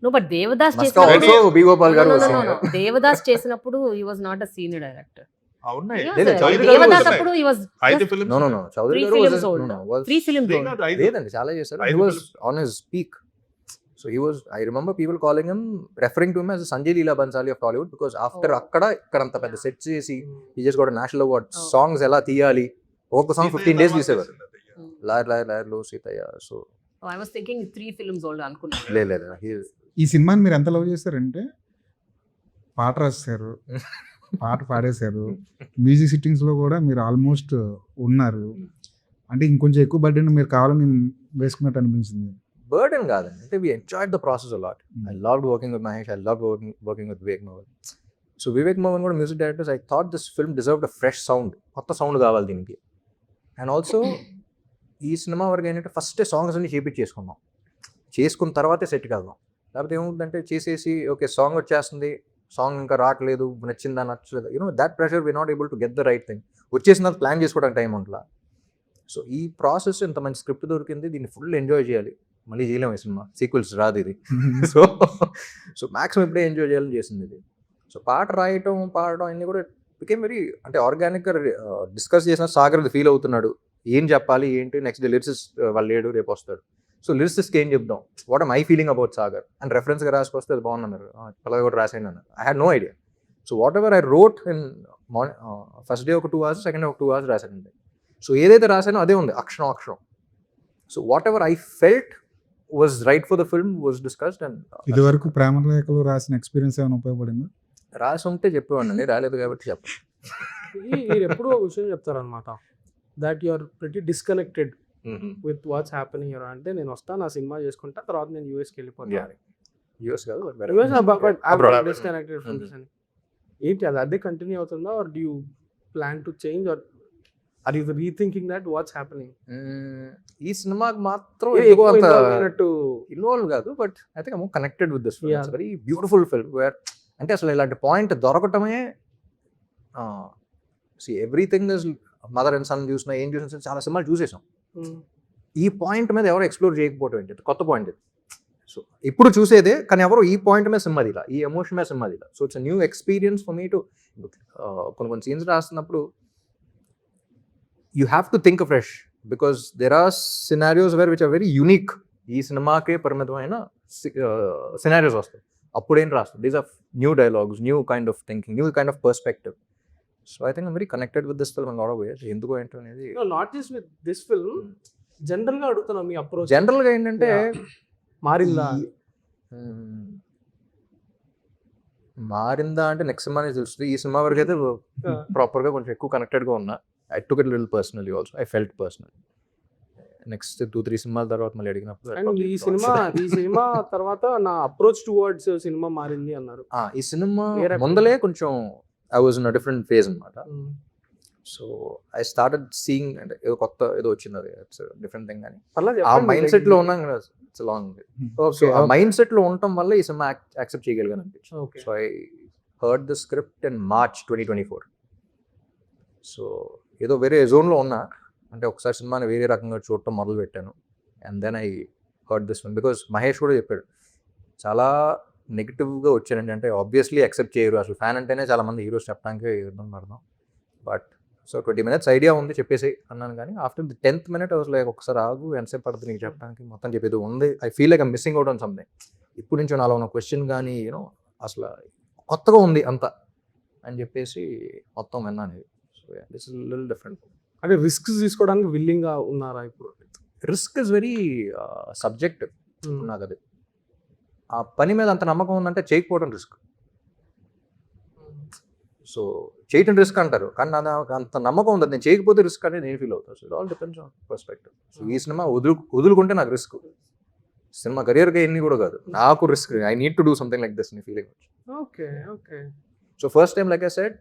No, but Devadas Maska also B. Gopal garu was senior. No. Devadas చేసినప్పుడు he was not a senior director. అవునా? Devadas అప్పుడు he was 5 films. No. Chaudhary garu was 3 films old. లేదండి చాలా చేశారు. He was on his peak. So he was, I remember people calling him, referring to him as Sanjay Leela Bhansali of Tollywood, because after ikkadanta pedda set chesi he just got a national award. Songs ela tiyali oka song 15 days తీసేవారు. లాయర్ లో Seethaiah. So I was thinking 3 films old అనుకున్నా. లేదు ఈ సినిమాని మీరు ఎంత లవ్ చేస్తారంటే పాట రాశారు, పాట పాడేశారు, మ్యూజిక్ సిట్టింగ్స్ లో కూడా మీరు ఆల్మోస్ట్ ఉన్నారు. అంటే ఇంకొంచెం ఎక్కువ బర్డెన్ మీరు కావాలని వేసుకున్నట్టు అనిపించింది. బర్డెన్ కాదండి, అంటే we enjoyed the process a lot. I loved working with Mahesh, I loved working with Vivek Mohan. So Vivek Mohan కూడా music directors, I thought this film deserved a fresh sound, కొత్త సౌండ్ కావాలి దీనికి. అండ్ ఆల్సో ఈ సినిమా వరకు ఏంటంటే ఫస్ట్ సాంగ్స్ అన్ని చేసుకున్నాం, చేసుకున్న తర్వాతే సెట్ కాదాం. లేకపోతే ఏమవుతుందంటే చేసేసి ఓకే సాంగ్ వచ్చేస్తుంది, సాంగ్ ఇంకా రావట్లేదు, నచ్చిందా నచ్చలేదు, that pressure we not able to get the right thing. వచ్చేసిన ప్లాన్ చేసుకోవడానికి టైం ఉంటుందా. సో ఈ ప్రాసెస్ ఇంత మంచి స్క్రిప్ట్ దొరికింది, దీన్ని ఫుల్ ఎంజాయ్ చేయాలి. మళ్ళీ చేయలేము ఈ సినిమా, సీక్వెల్స్ రాదు ఇది. సో మ్యాక్సిమం ఇప్పుడే ఎంజాయ్ చేయాలని చేసింది ఇది. సో పాట రాయటం పాడటం అన్నీ కూడా బికేమ్ వెరీ, అంటే ఆర్గానిక్గా డిస్కస్ చేసిన సాగర్ ఫీల్ అవుతున్నాడు, ఏం చెప్పాలి ఏంటి నెక్స్ట్ లిరిసిస్ట్ వాళ్ళు లేడు రేపు వస్తాడు. సో లిరిసిస్ట్కి ఏం చెప్దాం, what I feeling about Sagar and రెఫరెన్స్గా రాసుకొస్తే అది బాగున్నారు, పలాగా కూడా రాసాను అన్నారు. I had no idea. So whatever I wrote in first day ఒక 2 hours, సెకండ్ డే ఒక 2 hours రాశానండి. సో ఏదైతే రాశానో అదే ఉంది అక్షరం. So whatever I felt was right for the film was discussed. And ఇదివరకు ప్రేమ లేఖలు రాసిన ఎక్స్పీరియన్స్ ఏమైనా ఉపయోగపడింది? రాసి ఉంటే చెప్పేవాడిని, రాలేదు కాబట్టి చెప్పండి. మీరు ఎప్పుడు ఒక విషయం చెప్తారనమాట, that you are pretty disconnected with what's happening here. అంటే నేను వస్తాను, నా సినిమా చేసుకుంటా, తర్వాత నేను యూఎస్కి వెళ్ళిపోతాను. యూఎస్ కాదు, డిస్కనెక్టెడ్ ఫ్రమ్ దిస్ అని ఏంటి అది అదే కంటిన్యూ అవుతుందా, or do you plan to change? Or are you rethinking that what's happening? ఈ సినిమాకి మాత్రం ఎందుకో అంత అయినట్టు ఇన్వాల్వ్ కాదు, but I think I'm connected with this film. Yeah. It's very beautiful film where అంటే అసలు ఇలాంటి పాయింట్ దొరకటమే everything is mother and son చూసినా ఏం చూసినా చాలా సినిమాలు చూసేసాం. ఈ పాయింట్ మీద ఎవరు ఎక్స్ప్లోర్ చేయకపోవడం ఏంటి, కొత్త పాయింట్ ఇది. సో ఇప్పుడు చూసేదే, కానీ ఎవరు ఈ పాయింట్ మీద సినిమా ఇలా, ఈ ఎమోషన్ మీద సినిమా ఇలా. So it's new experience for me to కొన్ని సీన్స్ రాస్తున్నప్పుడు you have to think fresh because there are scenarios where which are very unique. ఈ సినిమాకే పరిమితమైన సినారియోస్ వస్తాయి, అప్పుడేం రాస్తుంది. These are new dialogues, new kind of thinking, new kind of perspective. So I think I'm very connected with this film and lot of ways. ఎందుకు ఏంటో అనేది not just with this film, general గా అడుగుతున్నా మీ అప్రోచ్ జనరల్గా ఏంటంటే మారిందా? మారిందా అంటే నెక్స్ట్ సినిమానే తెలుస్తుంది. ఈ సినిమా వరకు అయితే ప్రాపర్గా కొంచెం ఎక్కువ కనెక్టెడ్గా ఉన్నా. I took it little personally also, I felt personal. Next 2-3 సినిమాల తర్వాత మళ్ళీ అడిగినప్పుడు అండ్ ఈ సినిమా తర్వాత నా అప్రోచ్ టువర్డ్స్ సినిమా మారింది అన్నారు. ఈ సినిమా ముందలే కొంచెం I was in different phase అనమాట. సో ఐ స్టార్టెడ్ సీయింగ్ అంటే ఏదో కొత్త ఏదో వచ్చింది, అది ఇట్స్ డిఫరెంట్ థింగ్. కానీ ఆ మైండ్ సెట్ లో ఉన్నాం కదా, ఇట్స్ లాంగ్. సో ఆ మైండ్ సెట్ లో ఉండటం వల్ల ఈ సినిమా యాక్సెప్ట్ చేయగలిగాను అనిపించింది. So I heard the script in March 2024. So ఏదో వేరే జోన్లో ఉన్నా, అంటే ఒకసారి సినిమాని వేరే రకంగా చూడటం మొదలు పెట్టాను. And then I heard this one because Mahesh కూడా చెప్పాడు చాలా నెగిటివ్గా వచ్చానండి. అంటే ఆబ్వియస్లీ యాక్సెప్ట్ చేయరు, అసలు ఫ్యాన్ అంటేనే చాలా మంది హీరోస్ చెప్పడానికి ఇబ్బంది పడదాం. బట్ సో 20 minutes ఐడియా ఉంది చెప్పేసి అన్నాను. కానీ after the 10th minute I was like, ఒకసారి ఆగు, ఎంతసేపు పడుతుంది నీకు చెప్పడానికి, మొత్తం చెప్పేది ఉంది. I feel like I'm missing out on something. ఇప్పుడు నుంచి నాలో ఉన్న క్వశ్చన్ కానీ యూనో అసలు కొత్తగా ఉంది అంతా అని చెప్పేసి మొత్తం విన్నాను. So this is little different. అంటే రిస్క్ తీసుకోవడానికి విల్లింగ్ గా ఉన్నారా ఇప్పుడు? Risk is very subjective. నాకు అది ఆ పని మీద అంత నమ్మకం ఉందంటే చేయకపోవడం రిస్క్. సో చేయటం రిస్క్ అంటారు, కానీ నాకు అంత నమ్మకం ఉంది నేను చేయకపోతే రిస్క్ అనేది నేను ఫీల్ అవుతాను. So it all depends on perspective. So ఈ సినిమా వదులుకుంటే నాకు రిస్క్, సినిమా కెరియర్గా ఎన్ని కూడా కాదు, నాకు risk. I need to do something like this నీ feeling. Okay okay. So first time like I said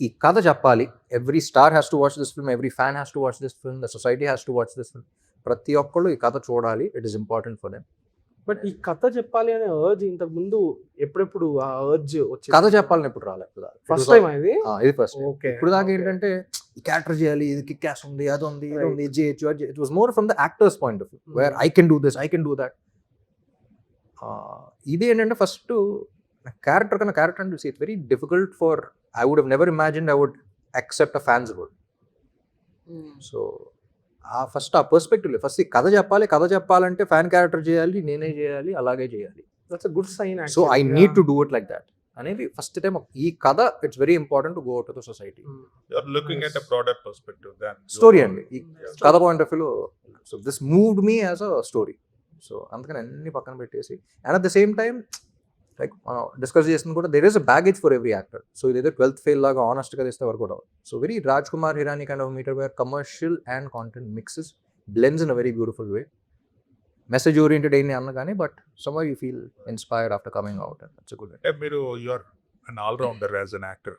ఈ కథ చెప్పాలి. Every star has to watch this film, every fan has to watch this film, the society has to watch this film. ప్రతి ఒక్కళ్ళు ఈ కథ చూడాలి, it is important for them. But ఈ కథ చెప్పాలి అనే అర్జ్ ఇంతకు ముందు ఎప్పుడెప్పుడు ఆ అర్జ్ వచ్చి కథ చెప్పాలని ఎప్పుడు రాలేదు. ఫస్ట్ టైం ఇది ఫస్ట్. ఓకే. ఇప్పుడు దాకా ఏంటంటే ఈ క్యారెక్టర్ చేయాలి, ఇది కిక్ యాస్ ఉంది, అది ఉంది, ఇది ఉంది, ఇది చేయొచ్చు. It was more from the actors point of view where I can do this, I can do that. ఇది ఏంటంటే ఫస్ట్ క్యారెక్టర్ కన్నా క్యారెక్టర్ అంటే it's very difficult for I would have never imagined I would accept a fans role. So first ఆ పర్స్పెక్టివ్ ఫస్ట్ కథ చెప్పాలి, కథ చెప్పాలంటే ఫ్యాన్ క్యారెక్టర్ చేయాలి, నేనే చేయాలి, అలాగే చేయాలి. That's a good sign. So I need to do it like that అనేది ఫస్ట్ టైం. ఈ కథ it's very important to go to the society. Looking at a broader perspective then story అండి ఈ కథ పాయింట్ ఆఫ్ వ్యూలో. So this moved me as a story. So అందుకని అన్ని పక్కన పెట్టేసి and at the same time like మనం డిస్కస్ చేసిన కూడా there is a baggage for every actor. So ఇదేదో 12th ఫెయిల్ లాగా ఆనెస్ట్గా తీస్తే వరకు కూడా. So very Raj Kumar Hirani kind of meter where commercial and content mixes blends in a very beautiful way. Message oriented అయినా అన్న కానీ but somehow you feel inspired after coming out and that's a good way. మీరు you are an all rounder as an actor.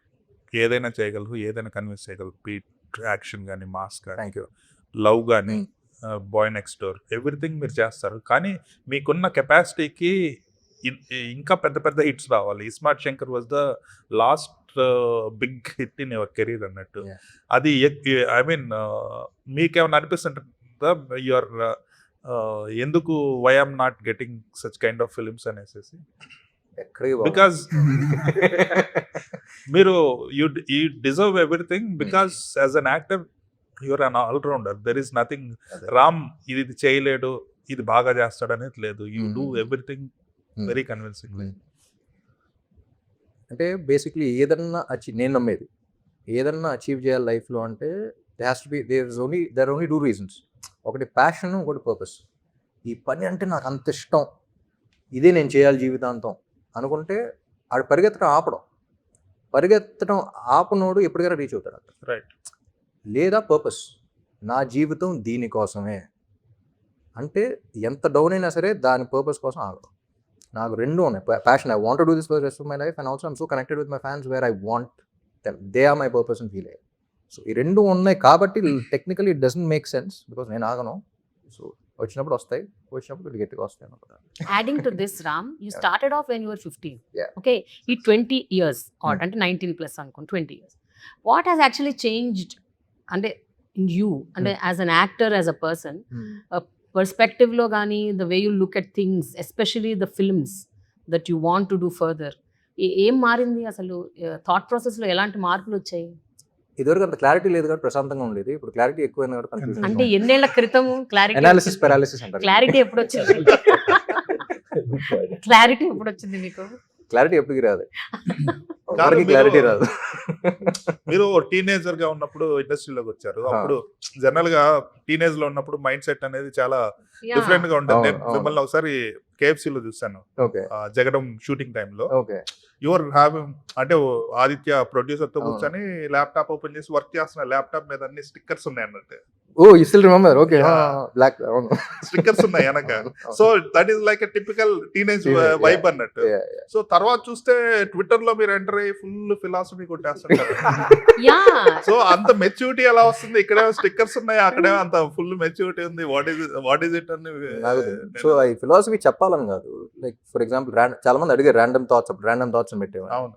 ఏదైనా చేయగలరు, ఏదైనా కన్విన్స్ చేయగలరు. బీట్ యాక్షన్ కానీ, మాస్ కానీ, Thank you. లవ్ కానీ, బాయ్ నెక్స్ట్ డోర్, ఎవ్రీథింగ్ మీరు చేస్తారు. కానీ మీకున్న కెపాసిటీకి ఇంకా పెద్ద పెద్ద హిట్స్ రావాలి. ISmart Shankar was the last big hit in your career అన్నట్టు. Yeah. అది ఐ మీన్ మీకేమైనా అనిపిస్తుంటుందా యువర్ ఎందుకు why am not getting such kind of films అనేసి? బికాస్ మీరు you deserve everything because as an actor you're an all rounder. There is nothing Ram ఇది చేయలేడు, ఇది బాగా చేస్తాడు అనేది లేదు. You do everything very convincing. అంటే బేసిక్లీ ఏదన్నా నేను నమ్మేది ఏదన్నా అచీవ్ చేయాలి లైఫ్లో అంటే దేర్ ఆర్ ఓన్లీ 2 reasons. ఒకటి ప్యాషన్, ఒకటి పర్పస్. ఈ పని అంటే నాకు అంత ఇష్టం, ఇదే నేను చేయాలి జీవితాంతం అనుకుంటే ఆడు పరిగెత్తడం ఆపనోడు ఎప్పటికైనా రీచ్ అవుతాడు అక్కడ. రైట్. లేదా పర్పస్, నా జీవితం దీనికోసమే అంటే ఎంత డౌన్ అయినా సరే దాని పర్పస్ కోసం ఆగడం. నాకు 2 ఉన్నాయి. Passion, I want to do this for the rest of my life, and also I'm so connected with my fans where I want them, they are my purpose and feel అయ్యారు. సో ఈ రెండు ఉన్నాయి కాబట్టి technically it doesn't make sense because నేను ఆగను. సో వచ్చినప్పుడు వస్తాయి, వచ్చినప్పుడు గట్టిగా వస్తాయి అన్నమాట. Adding to this, Ram, you Yeah. started off when you were 15. Yeah. Okay, ఈ 20 years or అంటే 19 plus అనుకోండి 20 years. What has actually changed అంటే in you అంటే as an actor, as a person, perspective లో కానీ the way you look at things, especially the films that you want to do further, ఏం మారింది అసలు? థాట్ ప్రాసెస్ లో ఎలాంటి మార్పులు వచ్చాయి? ఇదివరకు అంత క్లారిటీ లేదు కాబట్టి ప్రశాంతంగా ఉండేది. ఇప్పుడు క్లారిటీ ఎక్కువైంది కాబట్టి అంటే కన్ఫ్యూజన్. ఎన్నేళ్ల క్రితం క్లారిటీ అనాలిసిస్ పారాలిసిస్ అంటారు. క్లారిటీ ఎప్పుడు వచ్చింది? క్లారిటీ ఎప్పుడు వచ్చింది మీకు? క్లారిటీ ఎప్పటికి రాదు, కాదు, ఎవరికి క్లారిటీ రాదు. మీరు టీనేజర్ గా ఉన్నప్పుడు ఇండస్ట్రీలోకి వచ్చారు. అప్పుడు జనరల్ గా టీనేజ్ లో ఉన్నప్పుడు మైండ్ సెట్ అనేది చాలా డిఫరెంట్ గా ఉంటుంది. నేను అవును. మిమ్మల్ని ఒకసారి KFC లో చూసాను, ఓకే జగడం షూటింగ్ టైంలో. ఓకే యువర్ హ్యావింగ్ అంటే ఆదిత్య ప్రొడ్యూసర్ తో అవును. కూర్చొని ల్యాప్టాప్ ఓపెన్ చేసి వర్క్ చేస్తున్న ల్యాప్టాప్ మీద అన్ని స్టిక్కర్స్ ఉన్నాయి అన్నట్టు. Oh you still remember? Okay Yeah. Black అవును. స్టిక్కర్స్ ఉన్నాయి వెనక. So that is like a typical teenage Yeah. Vibe అన్నట్టు. Yeah, సో తర్వాత చూస్తే ట్విట్టర్ లో మీరు ఎంటర్ అయ్యి ఫుల్ ఫిలాసఫీ కొట్టేస్తుంటారు. యా సో అంత మెచ్యూరిటీ ఎలా వస్తుంది? ఇక్కడ స్టిక్కర్స్ ఉన్నాయి, అక్కడే అంత ఫుల్ మెచ్యూరిటీ ఉంది. వాట్ ఈస్ ఇట్ అని సో ఈ ఫిలాసఫీ చెప్పాలని కాదు. లైక్ ఫర్ ఎగ్జాంపుల్ చాలా మంది అడిగారు ర్యాండమ్ థాట్స్ అని పెట్టేవారు. అవును.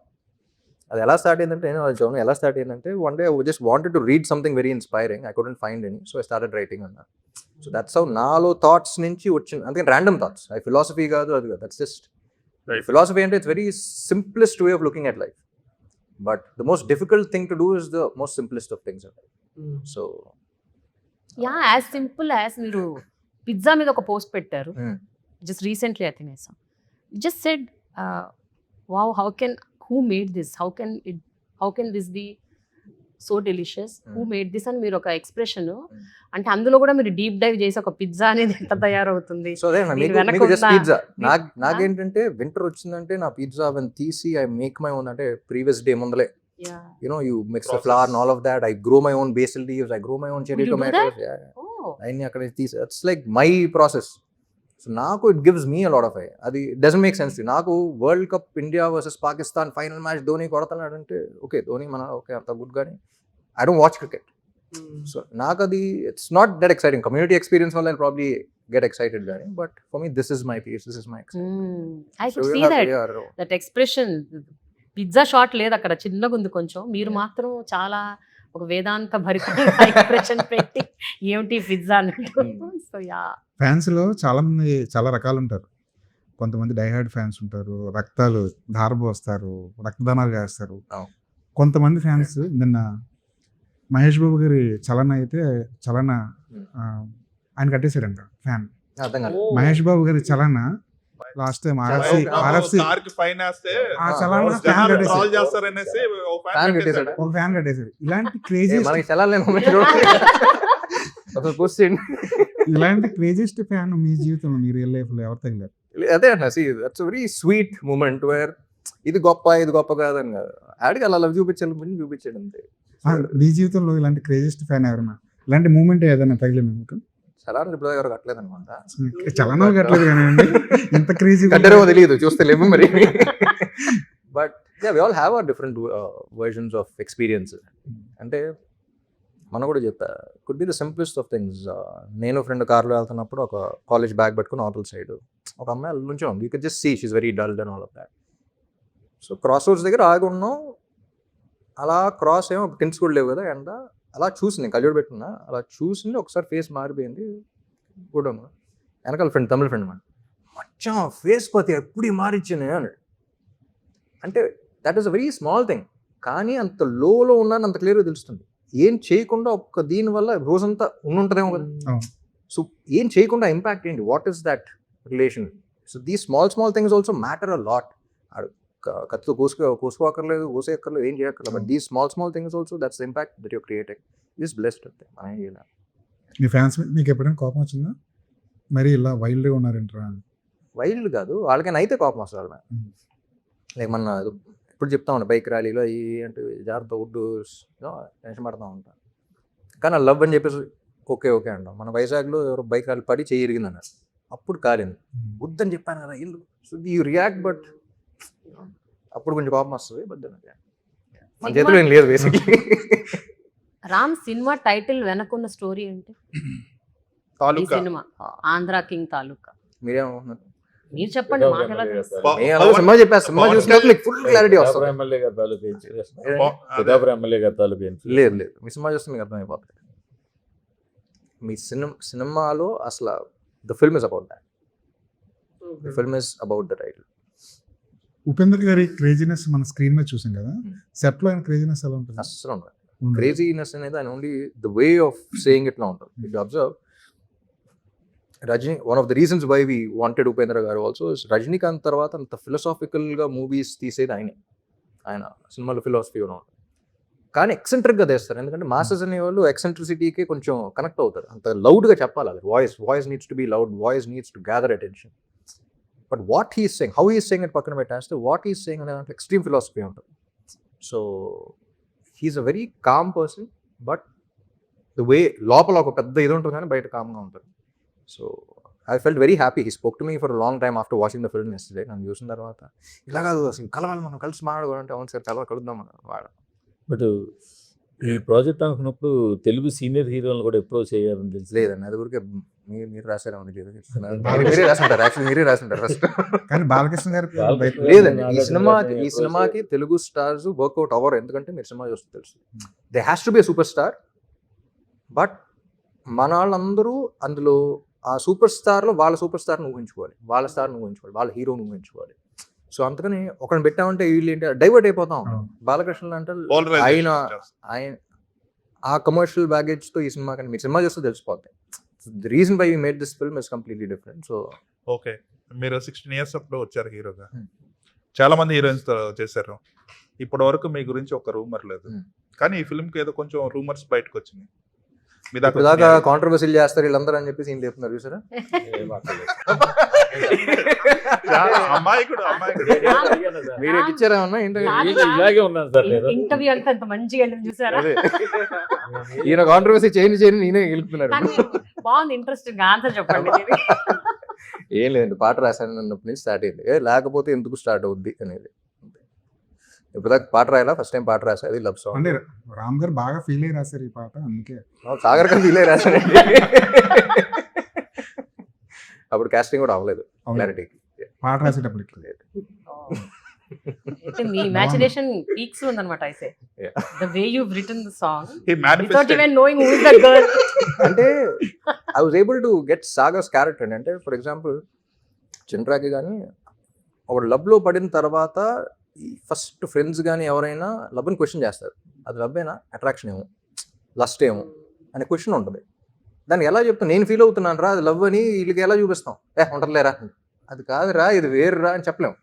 అది ఎలా స్టార్ట్ అయిందంటే నేను అది చదువు ఎలా స్టార్ట్ అయిందంటే one day just wanted to read something very inspiring. I couldn't find any, so I started writing అన్న. సో దట్స్ హౌ నాలో థాట్స్ నుంచి వచ్చింది. అందుకని ర్యాండమ్ థాట్స్, అది ఫిలాసఫీ కాదు, అది కాదు. దట్స్ జస్ట్ ఫిలాసఫీ అంటే it's very simplest way of looking at life, but the most difficult thing to do is the most simplest of things. So yeah as simple as మీరు పిజ్జా మీద ఒక పోస్ట్ పెట్టారు just recently. I think just said wow, who made this, how can this be so delicious, who made this అని మీరు ఒక ఎక్స్ప్రెషన్, అంటే అందులో కూడా మీరు డీప్ డైవ్ చేసి ఒక పిజ్జా అనేది ఎంత తయారవుతుంది. సో అదే దీని వెనక మీకు జస్ట్ ఉన్న- పిజ్జా. నాకేంటంటే వింటర్ వచ్చిందంటే నా పిజ్జా అవన్నీ తీసి ఐ మేక్ మై ఓన్. అంటే ప్రీవియస్ డే ముందలే Yeah. you mix the Process. flour and all of that. I grow my own basil leaves, I grow my own cherry You do tomatoes. that? Yeah. Oh. అన్ని అక్కడ తీసి it's like my process. So నాకు it gives me a lot of అది డజంట్ మేక్ సెన్స్. నాకు world cup India versus Pakistan final match Dhoni కొడతాడు అంటే ఓకే ధోని మన ఓకే అంత గుడ్, కానీ I don't watch cricket. So నాకు అది it's not that exciting. Community experience వల్ల ప్రాబ్లీ గెట్ ఎక్సైటెడ్ కానీ, but for me this is my piece, this is my I could see that expression. Pizza shot లేదు అక్కడ, చిన్నగా ఉంది కొంచెం. మీరు మాత్రం చాలా ఒక వేదాంత భరిత ఎక్స్ప్రెషన్ పెట్టి ఏమిటి పిజ్జా అన్నట్టు. సో యా ఫ్యాన్స్ లో చాలా మంది చాలా రకాలు ఉంటారు. కొంతమంది డైహార్డ్ ఫ్యాన్స్ ఉంటారు, రక్తాలు ధారపోస్తారు, రక్తదానాలు చేస్తారు. అవును. కొంతమంది ఫ్యాన్స్ నిన్న మహేష్ బాబు గారి చలన ఆయన కట్టేశారంట ఫ్యాన్. అర్థం కాదు. మహేష్ బాబు గారి చలన లాస్ట్ టైం ఆర్ఎఫ్సి కార్ కి ఫైన్ వేస్తే ఆ చలన ఫ్యాన్ జనాలు ట్రాల్ కట్టేశారు. చేస్తారనేసి ఓ Fan ఫ్యాన్ కట్టేశాడు. కట్టేశాడు. ఒక ఫ్యాన్ కట్టేశారు. ఇలాంటి క్రేజీ మనకి చలాలి క్వశ్చన్. ఇలాంటి క్రేజియస్ట్ ఫ్యాన్ మీ జీవితంలో మీ రియల్ లైఫ్ లో ఎవరు తగిలారు? అదే అన్న, that's very sweet moment where ఇది గొప్ప కాదని కాదు, ఆడికి అలా లవ్ చూపించాడు అంతే. మీ జీవితంలో ఇలాంటి క్రేజియస్ట్ ఫ్యాన్ ఎవరన్నా, ఇలాంటి మూమెంట్ ఏదైనా తగిలింది మీకు? చాలా ఇప్పుడు దగ్గర కట్టలేదు అనమాట. చలనాలు కట్టలేదు కానీ ఎంత క్రేజీ కట్టారేమో తెలియదు, చూస్తే లేవు మరి. But we all have our different versions of experience. అంటే మనం కూడా చెప్తా could be the simplest of things. నేను ఫ్రెండ్ కార్లో వెళ్తున్నప్పుడు ఒక కాలేజ్ బ్యాగ్ పట్టుకుని అవతల సైడ్ ఒక అమ్మాయి నుంచి ఉంది. You can just see she's very dulled and all of that. So cross roads దగ్గర ఆగి ఉన్నాం. అలా క్రాస్ ఏమో టిన్స్ కూడా లేవు కదా, అండ్ అలా చూసింది, కళ్ళజోడు పెట్టుకున్నా, అలా చూసింది. ఒకసారి ఫేస్ మారిపోయింది. కూడా వెనకాల ఫ్రెండ్, తమిళ ఫ్రెండ్ మన మచ్చా ఫేస్ పోతే ఎప్పుడు మారిచ్చాను అన్నాడు. అంటే that is a very small thing, కానీ అంత లోలో ఉన్నాను అంత క్లియర్గా తెలుస్తుంది. ఏం చేయకుండా ఒక్క దీనివల్ల రోజంతా ఉండుంటుందేమో కదా. సో ఏం చేయకుండా ఇంపాక్ట్ ఏంటి, what is that relation? So the small things also matter a lot. కత్తితో కోసుకోక్కర్లేదు, కోసేయక్కర్లేదు, ఏం చేయక్కర్లేదు, but the small things also that's the impact that your creating. Is blessed అంతే. మీ ఫ్యాన్స్ మీకు ఎప్పుడైనా కోపం వచ్చిందా? మరి ఇలా వైల్డ్గా ఉన్నారంటారా? వైల్డ్ కాదు, వాళ్ళకైనా అయితే కోపం వస్తుంది. వాళ్ళ లైక్ మన ఇప్పుడు చెప్తా ఉంటా బైక్ ర్యాలీలో అవి అంటే జాగ్రత్త వుడ్ టెన్షన్ పడతా ఉంటా, కానీ లవ్ అని చెప్పేసి ఓకే అంటాం. మన వైజాగ్లో ఎవరో బైక్ ర్యాలీ పడి చేయి ఇరిగిందన్నారు, అప్పుడు కాలింది. వద్దని చెప్పాను కదా ఇల్లు. సో యూ రియాక్ట్, బట్ అప్పుడు కొంచెం కోపం వస్తుంది. బట్ మన చేతిలో ఏం లేదు బేసిక్లీ. రామ్ సినిమా టైటిల్ వెనకున్న స్టోరీ ఏంటి? ఈ తాలూకా సినిమా ఆంధ్ర కింగ్ తాలూకా. మీరేమనుకుంటున్నారు? మీరు చెప్పండి, మాకు ఎలా తెలుసు? నేను అలాగే సినిమా చెప్పేస్తా, సినిమా చూసినప్పుడు మీకు ఫుల్ క్లారిటీ వస్తుంది. ఎమ్మెల్యే గారి తాలూకు ఏం చేస్తున్నారు? ఏదండి? పిఠాపురం ఎమ్మెల్యే గారి తాలూకు ఏం చేస్తున్నారు? లేదు లేదు, మీ సినిమా చూస్తే మీకు అర్థమైపోతుంది. మీ సినిమాలో అసలు the film is about that. The film is about the title. Upendra గారి క్రేజీనెస్ మన స్క్రీన్ మీద చూసాం కదా, సెట్ లో ఆయన క్రేజీనెస్ ఎలా ఉంటుంది? అస్సలు ఉండదు. క్రేజీనెస్ అనేది ఆయన only the way of saying it లా ఉంటుంది. If you observe Rajini, one of the reasons why we wanted Upendra garu also Rajinikanth తర్వాత అంత ఫిలసాఫికల్గా మూవీస్ తీసేది ఆయనే. ఆయన సినిమాలో ఫిలాసఫీ కూడా ఉంటుంది, కానీ ఎక్సెంట్రిక్గా తీస్తారు. ఎందుకంటే మాసెస్ అనేవాళ్ళు ఎక్సెంట్రిసిటీకి కొంచెం కనెక్ట్ అవుతారు. అంత లౌడ్గా చెప్పాలి, అది voice needs to be loud, voice needs to gather attention. But what he's saying, how he's saying అని పక్కన పెట్టేస్తే వాట్ హీస్ సేయింగ్ అనే దాంట్లో ఎక్స్ట్రీమ్ ఫిలాసఫీ ఉంటుంది. So he's a very calm person, but the way లోపల ఒక పెద్ద ఇది ఉంటుంది కానీ బయట కామ్గా ఉంటుంది. So I felt very happy. He spoke to me for long time after watching the film yesterday. నన్ను చూసిన తర్వాత ఇలా కాదు అసలు కలవాలి, మనం కలిసి మాట్లాడుకోవాలంటే అవును సార్ చాలా కలుద్దాం వాడు. బట్ ఈ ప్రాజెక్ట్ అనుకున్నప్పుడు తెలుగు సీనియర్ హీరోలను కూడా ఎప్పుడో చేయాలని తెలుసు. లేదండి, అది ఊరికే మీరు రాశారేమో తెలియదు, చెప్తున్నాను. మీరే రాసుంటారు, యాక్చువల్లీ మీరే రాసుంటారు ఫస్ట్. కానీ బాలకృష్ణ గారు బాలకృష్ణ లేదండి, ఈ సినిమాకి తెలుగు స్టార్స్ వర్కౌట్ అవ్వరు. ఎందుకంటే మీరు సినిమా చూస్తే తెలుసు, they has to be super star. But మన వాళ్ళందరూ అందులో ఆ సూపర్ స్టార్లో వాళ్ళ సూపర్ స్టార్ని ఊహించుకోవాలి, వాళ్ళ స్టార్ని ఊహించుకోవాలి, వాళ్ళ హీరోని ఊహించుకోవాలి. సో అందుకని ఒకరిని పెట్టామంటే వీళ్ళు ఏంటి డైవర్ట్ అయిపోతాం. బాలకృష్ణ అంటే ఆయన ఆ కమర్షియల్ బ్యాగేజ్తో ఈ సినిమా కానీ మీరు సినిమా చూస్తే తెలిసిపోతాయి. The reason why you made this film is completely different. So okay, మీరు 16 years అప్పుడు వచ్చారు హీరోగా, చాలా మంది హీరోయిన్స్ తో చేశారు. ఇప్పటి వరకు మీ గురించి ఒక రూమర్ లేదు, కానీ ఈ ఫిల్మ్ కి ఏదో కొంచెం రూమర్స్ బయటకు వచ్చినాయి. మీ దాకా కాంట్రవర్సీలు చేస్తారు వీళ్ళందరూ అని చెప్పేసి ఏం చెప్తున్నారు చూసారా? అమ్మాయికుడు మీరు ఎక్కిచ్చారా ఏమన్నా ఇలాగే ఉన్నాను సార్ నేను. ఇంటర్వ్యూ అంతా అంత మంచిగా వెళ్ళింది చూసారా? ఈయన కాంట్రవర్సీ చేయని నేనే గెలుపుతున్నారు. కానీ బాగుంది, ఇంట్రెస్టింగ్. ఆన్సర్ చెప్పండి. ఏం లేదండి, పాట రాశాను అన్నప్పటి నుంచి స్టార్ట్ అయింది. లేకపోతే ఎందుకు స్టార్ట్ అవుద్ది అనేది. ఇప్పుడు పాట రాయాలా, ఫస్ట్ టైం పాట రాసా, అది లవ్ సాంగ్. అంటే రామ్ గారు బాగా ఫీల్ అయ్యి రాశారు ఈ పాట, అందుకే సాగర్ గారు ఫీల్ అయ్యి రాశానండి. అప్పుడు కాస్టింగ్ కూడా అవ్వలేదు క్లారిటీకి. పాట రాసేటప్పటికి అయితే మీ ఇమాజినేషన్ పీక్స్ ఉందన్నమాట. అయితే Yeah. the way you've written the song He without manifested. even knowing who is that girl. అంటే I was able to get Sagar's character అండి. అంటే ఫర్ ఎగ్జాంపుల్ చంద్రాకి కానీ ఒక లవ్లో పడిన తర్వాత ఈ ఫస్ట్ ఫ్రెండ్స్ కానీ ఎవరైనా లవ్ని క్వశ్చన్ చేస్తారు, అది లవ్ అయినా అట్రాక్షన్ ఏమో లస్ట్ ఏమో అనే క్వశ్చన్ ఉంటుంది. దానికి ఎలా చెప్తాను, నేను ఫీల్ అవుతున్నాను రా అది లవ్ అని వీళ్ళకి ఎలా చూపిస్తాం, ఉండలేరా అది కాదురా ఇది వేరురా అని చెప్పలేము.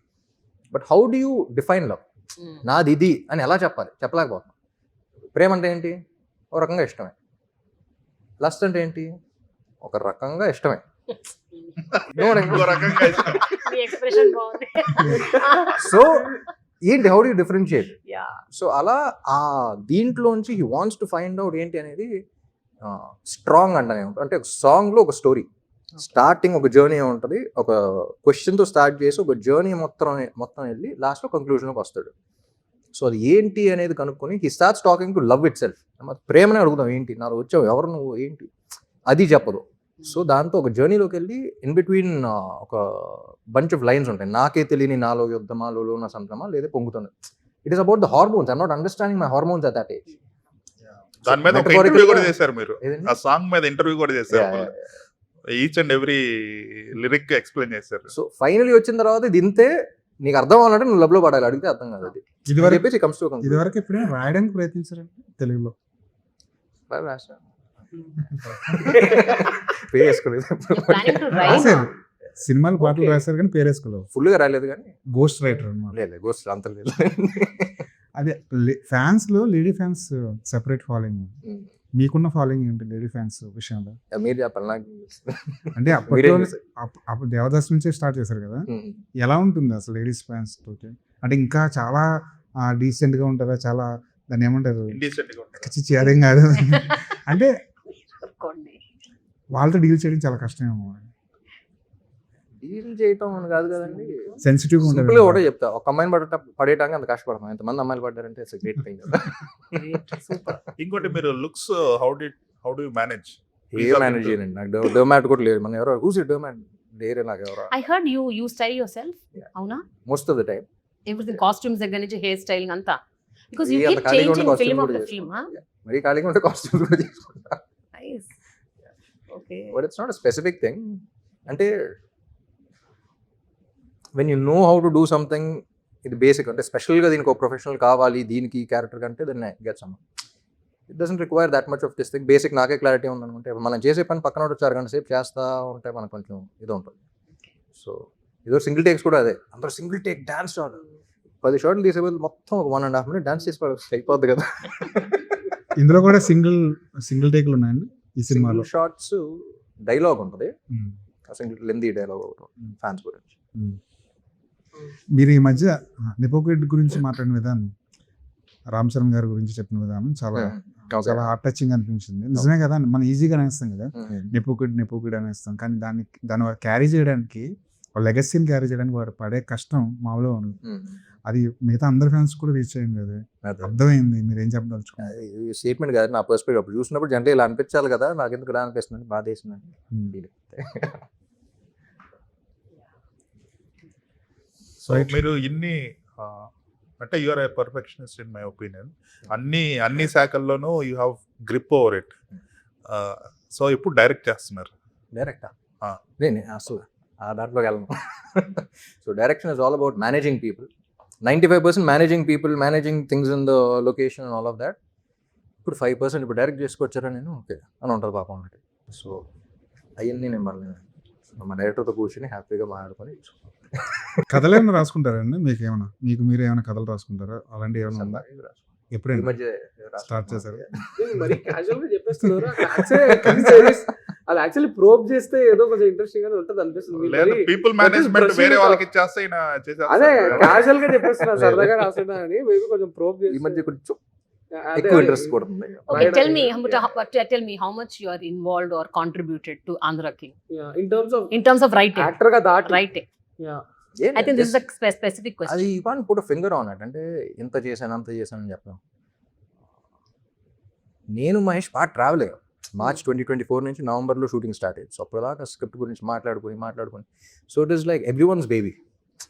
But how do you define love, నాది ఇది అని ఎలా చెప్పాలి, చెప్పలేకపోతాం. ప్రేమ అంటే ఏంటి, ఒక రకంగా ఇష్టమే. లస్ట్ అంటే ఏంటి, ఒక రకంగా ఇష్టమే. ఇంకో రకంగా ఇష్టం. మీ ఎక్స్ప్రెషన్ బాగుంది. సో ఏంటి, how do differentiate? Yeah. So అలా ఆ దీంట్లోంచి he wants to find out ఏంటి అనేది స్ట్రాంగ్ అంటనే ఉంటుంది. అంటే సాంగ్లో ఒక స్టోరీ స్టార్టింగ్, ఒక జర్నీ ఉంటుంది, ఒక క్వశ్చన్తో స్టార్ట్ చేసి ఒక జర్నీ మొత్తం వెళ్ళి లాస్ట్లో కంక్లూజన్లోకి వస్తాడు. సో అది ఏంటి అనేది కనుక్కొని he starts talking to love it self. ప్రేమనే అడుగుదాం, ఏంటి నాలో వచ్చావు, ఎవరు నువ్వు, ఏంటి, అది చెప్పదు. సో దాంతో ఒక జర్నీలోకి వెళ్ళి ఇన్ బిట్వీన్ ఒక బంచ్ ఆఫ్ లైన్స్ ఉంటాయి. నాకే తెలియని నాలో యుద్ధమా, లోలో నా సంతమా, లేదా పొంగుతుంది. It is about the hormones. I'm not understanding my hormones at that age. దాని మీద ఒక ఇంటర్వ్యూ కూడా చేశారు మీరు, ఆ సాంగ్ మీద ఇంటర్వ్యూ కూడా చేశారు. Each and every lyric explain చేశారు. సో ఫైనల్లీ వచ్చిన తర్వాత ఇది ఇంతే, నీకు అర్థం అవ్వాలంటే నువ్వు లవ్ లో పడాలి, అడిగితే అర్థం కాదు. అది ఇదివరకు ఎప్పుడైనా రాయడానికి ప్రయత్నించారంటే తెలుగులో రాశారు, సినిమాలు పాటలు రాశారు కానీ పేరు వేసుకోలేదు, ఫుల్ గా రాలేదు కానీ గోస్ట్ రైటర్ అన్నమాట. లేదు గోస్ట్ అంత లేదు. అదే ఫ్యాన్స్ లో లేడీ ఫ్యాన్స్ సెపరేట్ ఫాలోయింగ్, మీకున్న ఫాలోయింగ్ ఏంటి లేడీ ఫ్యాన్స్ విషయంలో? మీరు చెప్పాలి నాకు. అంటే అప్పుడు దేవదాస్ నుంచే స్టార్ట్ చేశారు కదా, ఎలా ఉంటుంది అసలు లేడీస్ ఫ్యాన్స్ తోటి? అంటే ఇంకా చాలా డీసెంట్ గా ఉంటారా, చాలా దాన్ని ఏమంటారు, చిచ్చి అదేం కాదు అంటే వాళ్ళతో డీల్ చేయడం చాలా కష్టమేమో. డీల్ చేయటం అని కాదు కదండి, సెన్సిటివ్ గా సింపుల్గా ఒకటే ఉంటుంది చెప్తా, ఒక అమ్మాయిని పడేయడానికి అంత కష్టపడతాం, ఎంతమంది అమ్మాయిలు పడ్డారంటే ఇట్స్ గ్రేట్ థింగ్ కదా. సూపర్. ఇంకోటి మీరు looks how do you manage? A manage చేయండి, నాకు డోమాట్ కూడా లేదు, మన ఎవరో కూసి డోమాట్ లేరే నాకు ఎవరో. I heard you style yourself. Yeah. అవునా? Most of the time Everything, costumes దగ్గర నుంచి హెయిర్ స్టైలింగ్ అంతా. Because you ఏ అంత keep ఖాళీగా ఉంటే changing costume film కూడా after film, huh? చేసుకుంటా. మరీ ఖాళీగా ఉంటే కాస్ట్యూమ్స్ కూడా చేసుకుంటా. Nice. Okay. But it's not a specific thing. అంటే when you know how to do something, ఇది బేసిక్, అంటే స్పెషల్గా దీనికి ఒక ప్రొఫెషనల్ కావాలి దీనికి క్యారెక్టర్ కంటే then I get some. It doesn't require that much of this thing. Basic నాకే క్లారిటీ ఉందనుకుంటే మనం చేసే పని పక్కన వచ్చి అరగంట సేపు చేస్తూ ఉంటే మనకు కొంచెం ఇది ఉంటుంది. సో ఏదో సింగిల్ టేక్స్ కూడా అదే, అందరూ సింగిల్ టేక్ డాన్స్ షాట్ 10 షాట్లు తీసే బదులు మొత్తం ఒక 1.5 minute డాన్స్ చేసి అయిపోద్ది కదా. ఇందులో కూడా సింగిల్ టేక్లు ఉన్నాయండి ఈ సినిమాలో. షార్ట్స్ డైలాగ్ ఉంటుంది, ఉమ్. సింగిల్ లెందీ డైలాగ్ ఒకటి ఫ్యాన్స్ గురించి. ఉమ్. మీరు ఈ మధ్య నిపోకిడ్ గురించి మాట్లాడిన విధానం, రామ్ చరణ్ గారి గురించి చెప్పిన విధానం చాలా చాలా హార్ట్ టచింగ్ అనిపించింది. నిజమే కదా, మనం ఈజీగా అనేస్తాం కదా నిపోకిడ్ అనేస్తాం, కానీ దాన్ని క్యారీ చేయడానికి, లెగసీని క్యారీ చేయడానికి వారు పడే కష్టం మామూలుగా ఉంది. అది మిగతా అందరి ఫ్యాన్స్ కూడా రీచ్ అయింది కదా, అర్థమైంది. మీరు ఏం చెప్పదలుచుకున్నారు? స్టేట్మెంట్ కాదు నా పర్స్పెక్టివ్. అప్పుడు చూసినప్పుడు జనరల్ ఇలా అనిపించాలి కదా, నాకు ఎందుకు ఇలా అనిపిస్తుంది, బాధ వేసిందండి. సో మీరు ఇన్ని అంటే you are a perfectionist in my opinion. అన్ని శాఖల్లోనూ you have grip over it. So ఇప్పుడు డైరెక్ట్ చేస్తున్నారు. డైరెక్టా? ఆ. నేను అసలు దాంట్లోకి వెళ్ళను. So direction is all about managing people. 95% managing people, managing things in the location and all of that. ఇప్పుడు 5% ఇప్పుడు డైరెక్ట్ చేసుకొచ్చారా నేను, ఓకే అని ఉంటుంది పాపం ఒకటి. సో అవన్నీ నేను మళ్ళీ మా డైరెక్టర్తో కూర్చొని హ్యాపీగా మాట్లాడుకొని. కథలు ఏమైనా రాసుకుంటారండి? మీకు మీరు ఏమైనా కథలు రాసుకుంటారా? అలాంటివి ఏమైనా ఉందా? ఈ ఎప్పుడైనా మధ్య స్టార్ట్ చేశారు? మరి క్యాజువల్ గా చెప్పేస్తున్నారు. అది యాక్చువల్లీ ప్రోబ్ చేస్తే ఏదో కొంచెం ఇంట్రెస్టింగ్ గానే ఉంటుంది అనిపిస్తుంది. లేదు, పీపుల్ మేనేజ్మెంట్ వేరే వాళ్ళకి ఇచ్చేస్తే ఈయన చేసేస్తారు. అదే క్యాజువల్ గా చెప్పేస్తున్నారు, సరదాగా రాస్తున్నా అని. మేబీ కొంచెం ప్రోబ్ ఈ మధ్య చేసి కొంచెం ఎక్కువ ఇంట్రెస్ట్ కూడా ఉంది. Okay, Right, tell right. me how much you are involved or contributed to Andhra King in in terms of writing. Actor గా దాటి Writing. Yeah. I think this is a specific question. అది you can't put finger on it. అంటే ఇంత చేశాను అంత చేశాను అని చెప్పాను. నేను మహేష్ బాగా ట్రావెల్ అయ్యాం. మార్చ్ 2024 నుంచి నవంబర్లో షూటింగ్ స్టార్ట్ అయ్యింది. సో అప్పటిదాకా స్క్రిప్ట్ గురించి మాట్లాడుకొని so it is like everyone's baby.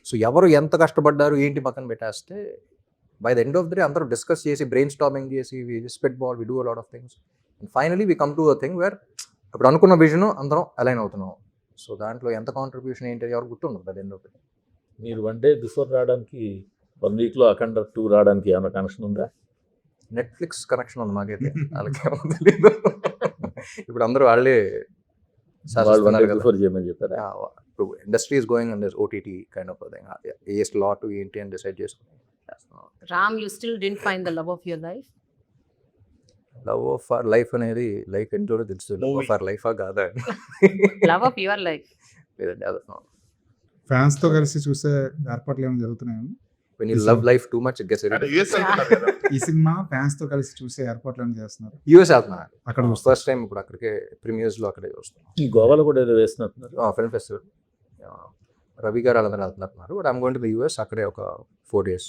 So ఎవరు ఎంత కష్టపడ్డారు ఏంటి పక్కన పెట్టేస్తే by the end of the day అందరూ డిస్కస్ చేసి బ్రెయిన్ స్టార్మింగ్ చేసి we spitball, we do a lot of things and finally we come to a thing where ఇప్పుడు అనుకున్న విజన్ అందరం అలైన్ అవుతున్నాం. సో దాంట్లో ఎంత కాంట్రిబ్యూషన్ ఏంటి ఎవరు గుర్తుండదు by the end of the day. మీరు 1 day బిఫోర్ రావడానికి 1 weekలో అఖండ 2 రావడానికి ఏమైనా కనెక్షన్ ఉందా? నెట్ఫ్లిక్స్ కనెక్షన్ ఉంది మాకైతే, వాళ్ళకి ఏమో తెలీదు. ఇప్పుడు అందరూ వాళ్ళే వాళ్ళు 1 day బిఫోర్ చేయమని చెప్పారా? ఇప్పుడు industry is going and OTT kind of thing. A slot ఏంటి అని డిసైడ్ చేసుకుని Ram, you still didn't find the love of your life? Love of our life అనేది లైక్ ఎంతో తెలుసు. లవ్ ఆఫ్ అవర్ లైఫ్ కాదా? Love of your life. లేదండి, అది ఫ్యాన్స్ తో కలిసి చూసే ఏర్పాట్లు ఏమైనా జరుగుతున్నాయండి? when you love life too much it gets అంటే irritating. యూఎస్ వెళ్తున్నారు కదా. ఈ సినిమా ఫ్యాన్స్ తో కలిసి చూసే ఏర్పాట్లు ఏమైనా చేస్తున్నారు? యూఎస్ వెళ్తున్నా అక్కడ ఫస్ట్ టైం, ఇప్పుడు అక్కడికే ప్రీమియర్స్ లో అక్కడే చూస్తాం. ఈ గోవాలో కూడా ఏదో వేస్తున్నారు. ఫిల్మ్ ఫెస్టివల్ రవి గారు వాళ్ళందరూ వెళ్తున్నారు. But I'm going to the US, అక్కడే ఒక 4 days.